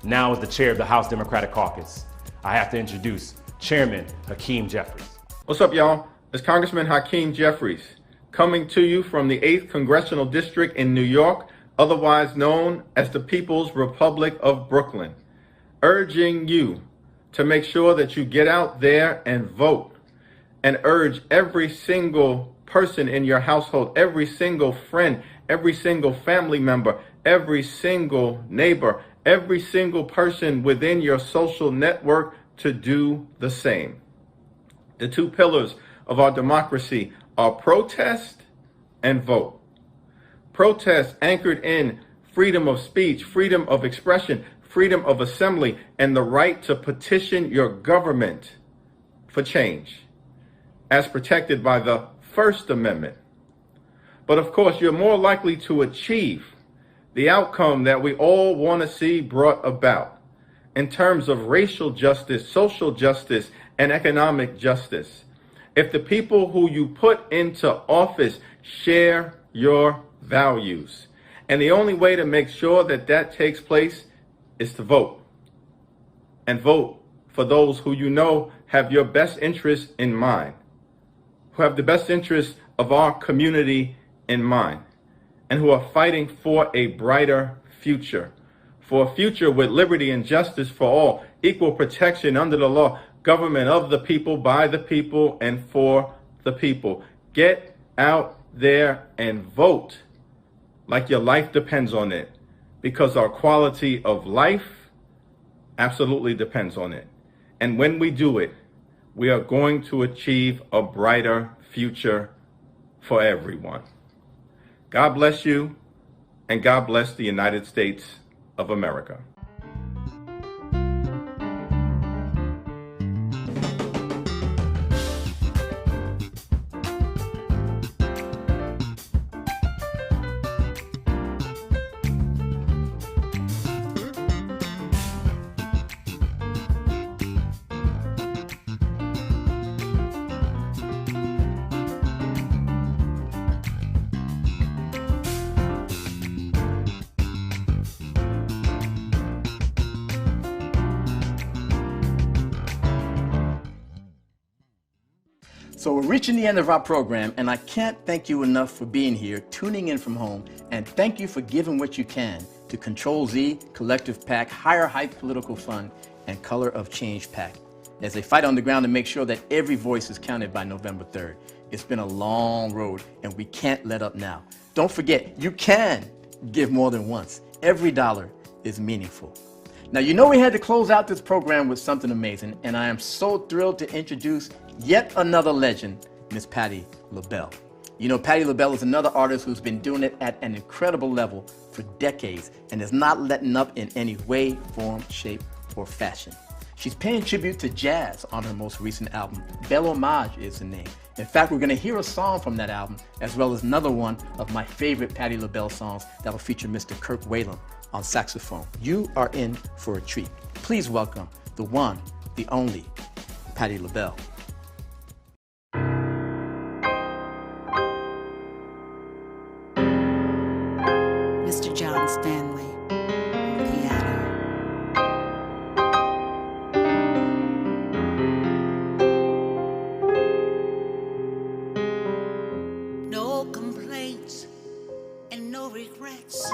now is the chair of the House Democratic Caucus. I have to introduce Chairman Hakeem Jefferies. What's up, y'all? It's Congressman Hakeem Jefferies, coming to you from the 8th Congressional District in New York, otherwise known as the People's Republic of Brooklyn, urging you to make sure that you get out there and vote, and urge every single person in your household, every single friend, every single family member, every single neighbor, every single person within your social network to do the same. The two pillars of our democracy are protest and vote. Protest anchored in freedom of speech, freedom of expression, freedom of assembly, and the right to petition your government for change, as protected by the First Amendment. But of course, you're more likely to achieve the outcome that we all want to see brought about in terms of racial justice, social justice, and economic justice if the people who you put into office share your values. And the only way to make sure that that takes place is to vote. And vote for those who you know have your best interests in mind, who have the best interests of our community in mind, and who are fighting for a brighter future, for a future with liberty and justice for all, equal protection under the law, government of the people, by the people, and for the people. Get out there and vote like your life depends on it, because our quality of life absolutely depends on it. And when we do it, we are going to achieve a brighter future for everyone. God bless you, and God bless the United States of America. So we're reaching the end of our program, and I can't thank you enough for being here, tuning in from home, and thank you for giving what you can to Control Z, Collective PAC, Higher Height Political Fund, and Color of Change PAC. as they fight on the ground to make sure that every voice is counted by November 3rd. It's been a long road, and we can't let up now. Don't forget, you can give more than once. Every dollar is meaningful. Now, you know we had to close out this program with something amazing, and I am so thrilled to introduce yet another legend, Miss Patti LaBelle. You know, Patti LaBelle is another artist who's been doing it at an incredible level for decades and is not letting up in any way, form, shape, or fashion. She's paying tribute to jazz on her most recent album. Belle Hommage is the name. In fact, we're going to hear a song from that album, as well as another one of my favorite Patti LaBelle songs that will feature Mr. Kirk Whalum on saxophone. You are in for a treat. Please welcome the one, the only, Patti LaBelle. Mr. John Stanley on piano. No complaints and no regrets.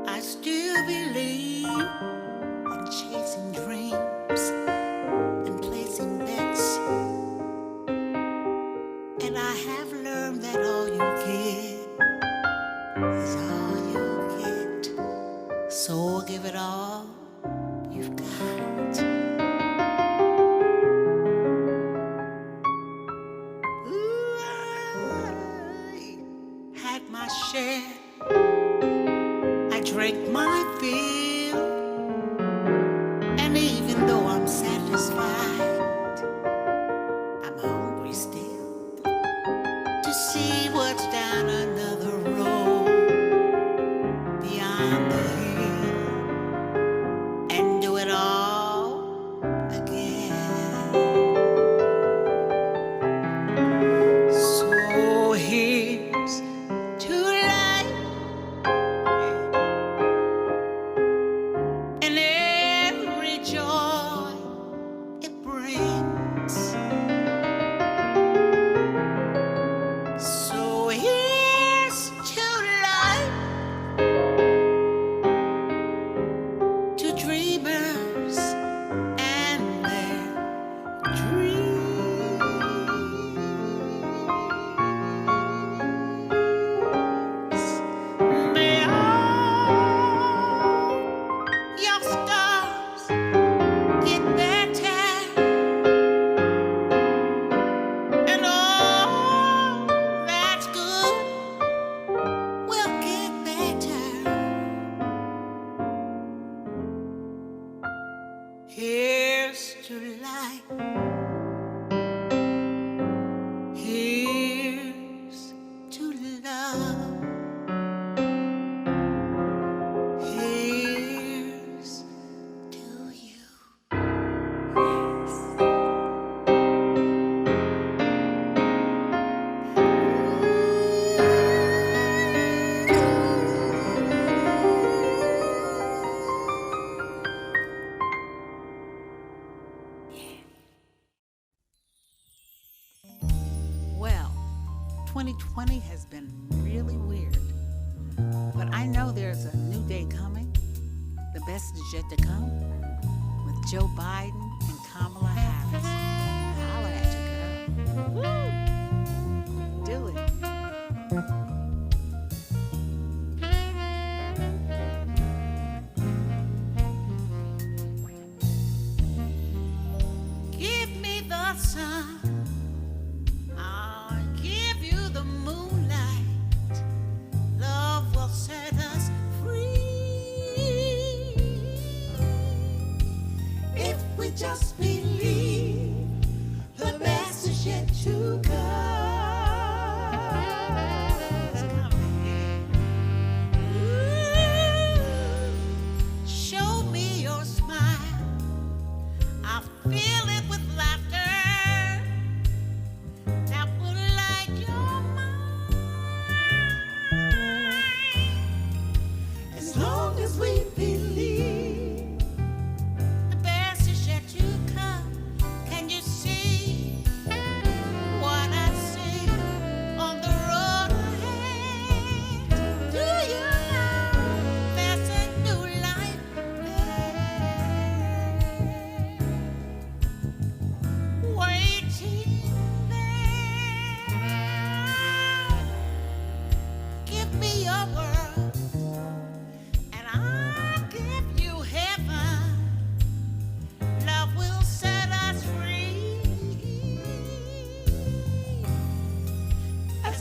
I still believe in chasing dreams and placing bets. And I have learned that all you get is all you get. So give it all you've got. Ooh, I had my share. I drank my fill. And even though I'm satisfied, I'm hungry still to see what's down another road beyond the hill and do it all again. So here's to life and every joy it brings. So here's to life, to dreamers and their dreams. May all your stars get better, and all that's good will get better. Here's to life. Here's to love. Here's to you. Well, 2020 has been really weird, but I know there's a new day coming. The best is yet to come with Joe Biden and Kamala Harris. Holla at you, girl. Woo! Do it. Give me the sun. I'll give you the moonlight. Love will set us free if we just believe.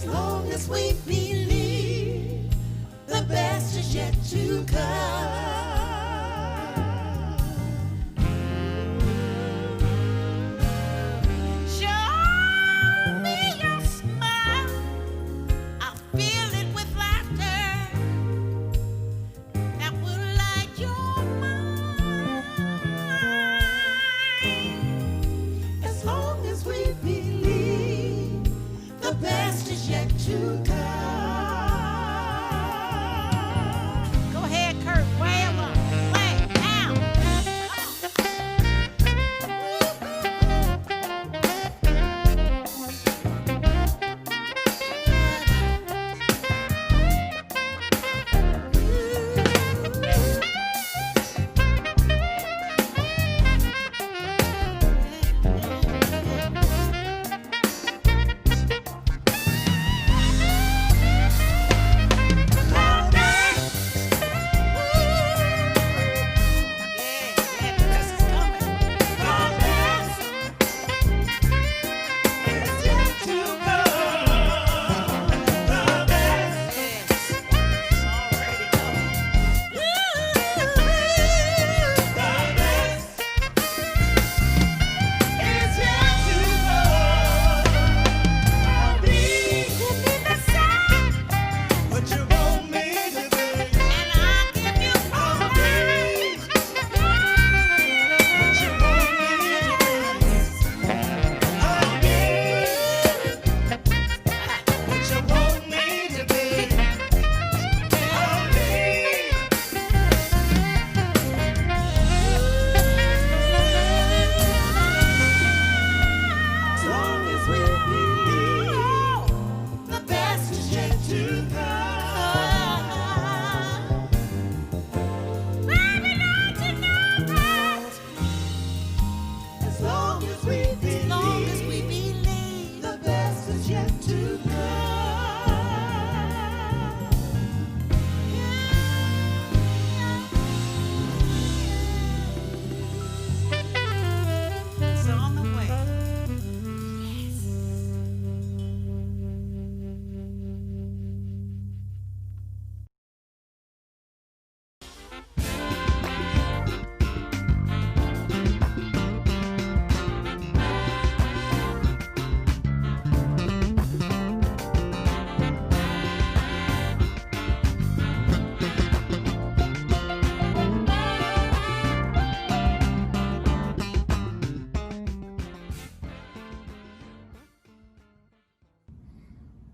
As long as we believe the best is yet to come. Show me your smile, I'll fill it with laughter that will light your mind. As long as we believe the best is yet to come. Go ahead, Kurt, wail on, play now.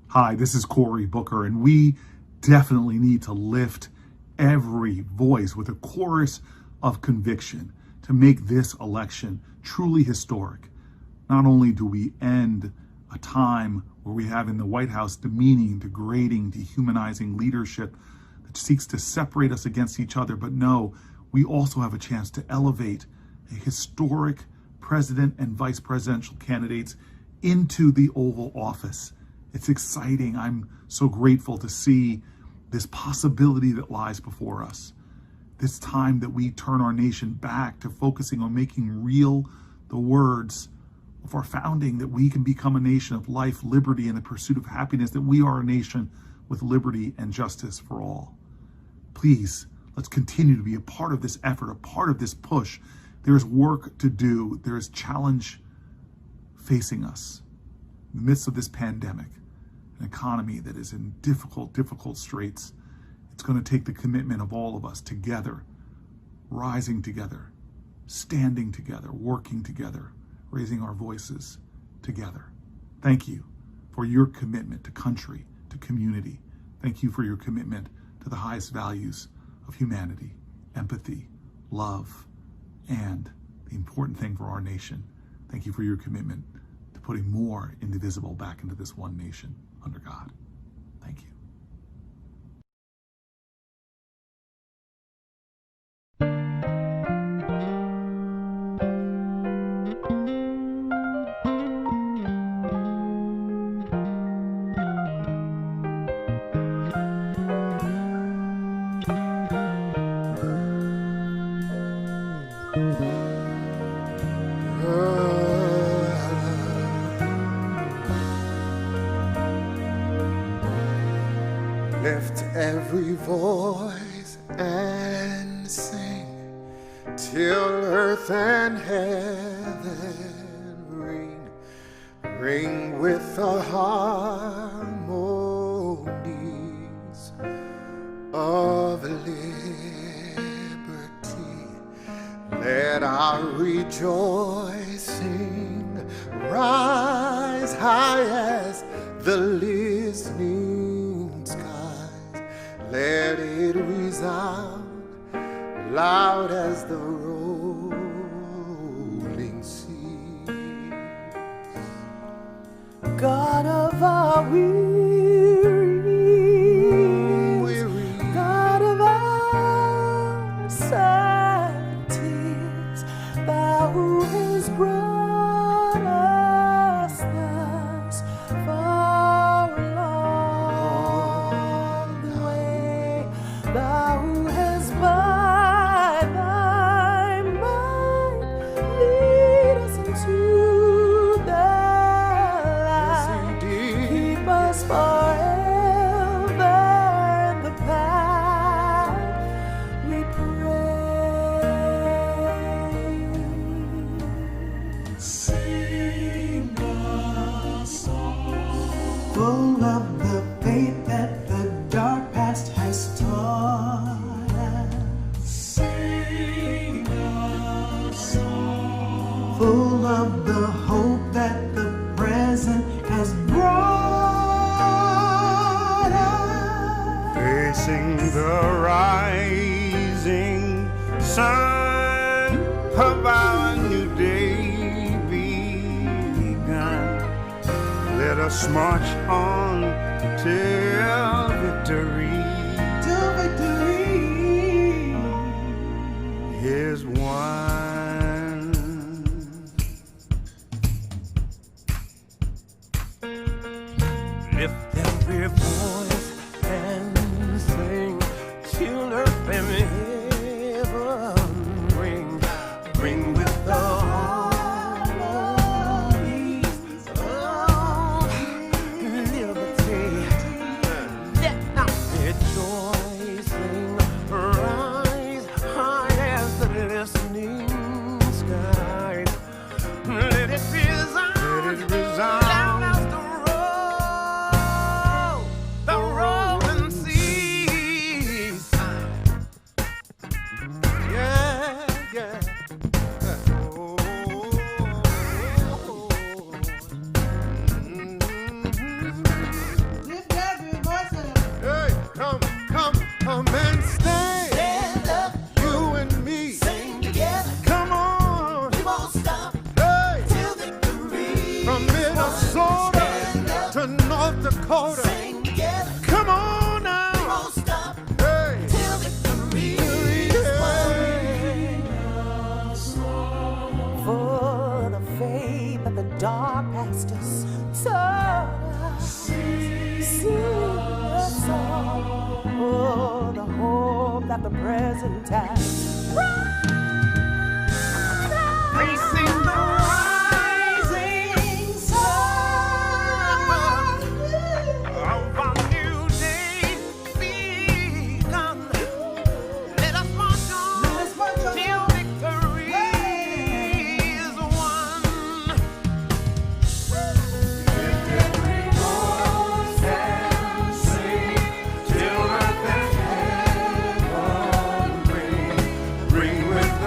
Hi, this is Cory Booker, and we definitely need to lift every voice with a chorus of conviction to make this election truly historic. Not only do we end a time where we have in the White House demeaning, degrading, dehumanizing leadership that seeks to separate us against each other, but no, we also have a chance to elevate a historic president and vice presidential candidates into the Oval Office. It's exciting. I'm so grateful to see this possibility that lies before us. This time that we turn our nation back to focusing on making real the words of our founding, that we can become a nation of life, liberty, and the pursuit of happiness, that we are a nation with liberty and justice for all. Please, let's continue to be a part of this effort, a part of this push. There's work to do. There is challenge facing us in the midst of this pandemic, an economy that is in difficult straits. It's going to take the commitment of all of us together, rising together, standing together, working together, raising our voices together. Thank you for your commitment to country, to community. Thank you for your commitment to the highest values of humanity, empathy, love, and the important thing for our nation. Thank you for your commitment to putting more indivisible back into this one nation under God. Thank you. Lift every voice and sing till earth and heaven ring with the harmonies of liberty. Let our rejoicing rise high as the listening skies. Let it resound loud as the rolling sea. God of our weary, God of our sad tears, thou who has brought us thus far along the way, thou who has by thy might lead us into the light. Keep us forever in the path, we pray. Sing a song full of the faith that the dark past has taught us. Sing a song full of the hope that the present has brought us. Facing the rising sun of our new day begun, let us march on till victory. Till victory is won. Lift every voice and sing till earth and heaven ring with the harmonies of liberty. Let our rejoicing rise high as the listening skies. Let it resound loud as the rolling seas. Yeah, yeah. Lift every voice and hey, come and stay. Stand up, you and me. Sing together. Come on. We won't stop. Hey, till victory. From Minnesota to North Dakota. Sing together. Come on now. We won't stop. Hey, till victory is won. For the faith that the dark past has taught us. Sing a song for the hope that the present has brought us. Facing the rising sun of our new day begun. Let us march on till victory is won. Lift every voice and sing till earth and heaven ring with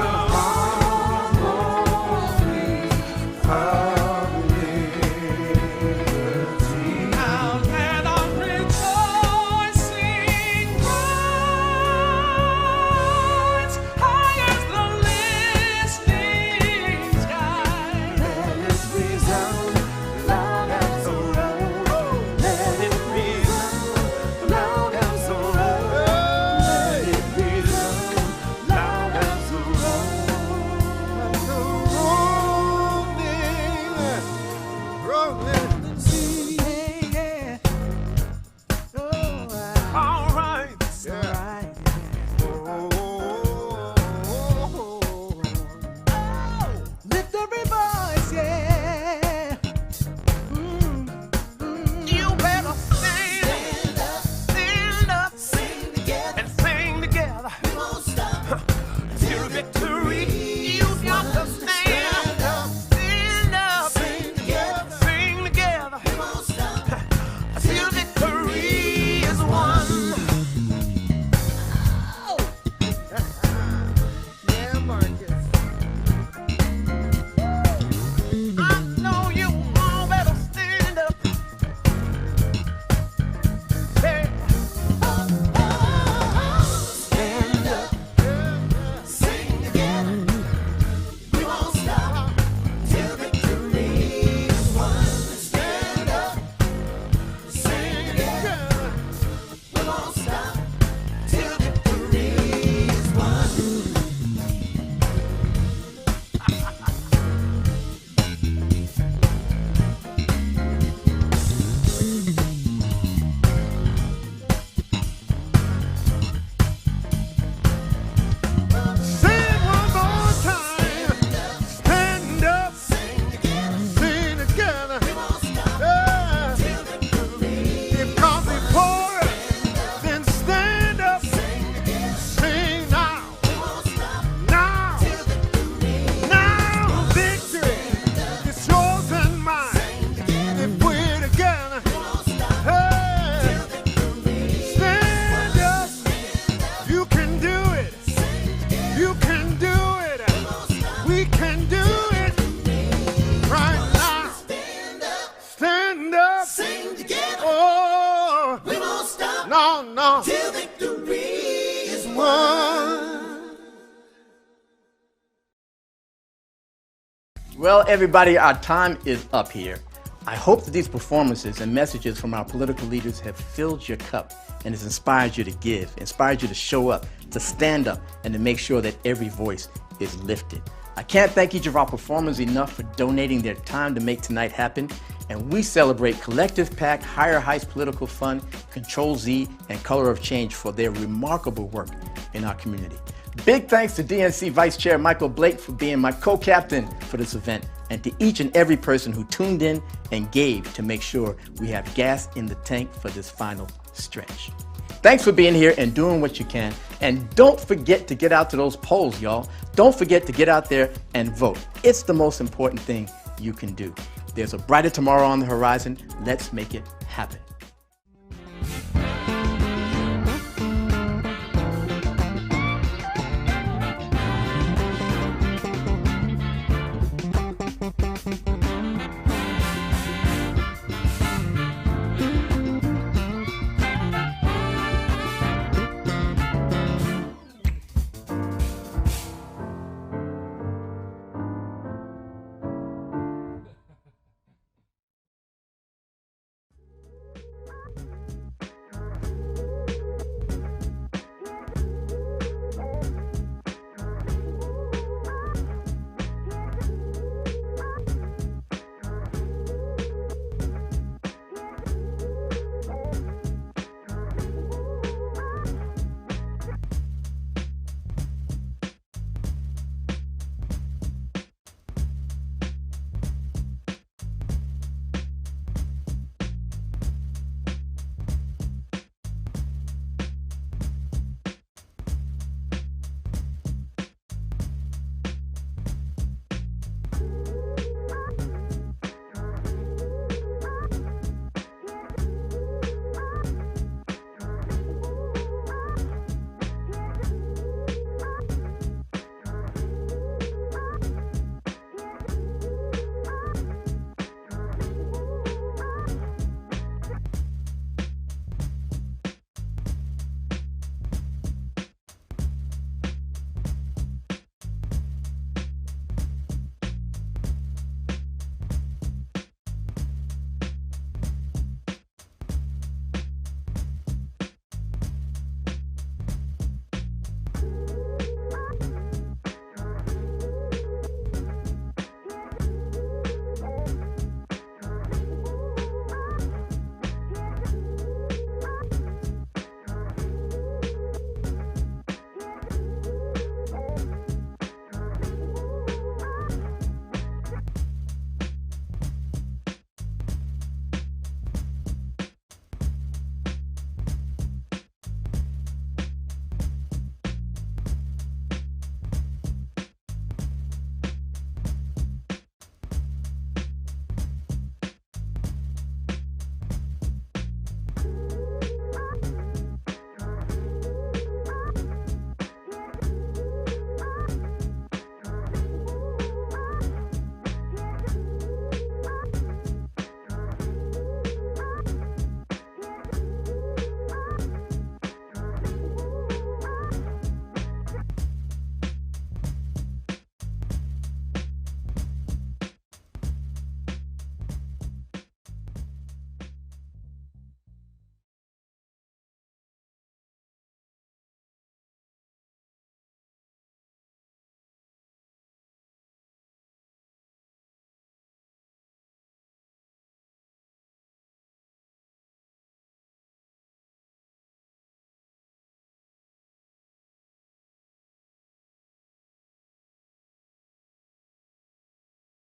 no, till victory is won. Well, everybody, our time is up here. I hope that these performances and messages from our political leaders have filled your cup and has inspired you to give, inspired you to show up, to stand up, and to make sure that every voice is lifted. I can't thank each of our performers enough for donating their time to make tonight happen. And we celebrate Collective PAC, Higher Heights Political Fund, Control Z, and Color of Change for their remarkable work in our community. Big thanks to DNC Vice Chair Michael Blake for being my co-captain for this event, and to each and every person who tuned in and gave to make sure we have gas in the tank for this final stretch. Thanks for being here and doing what you can. And don't forget to get out to those polls, y'all. Don't forget to get out there and vote. It's the most important thing you can do. There's a brighter tomorrow on the horizon. Let's make it happen.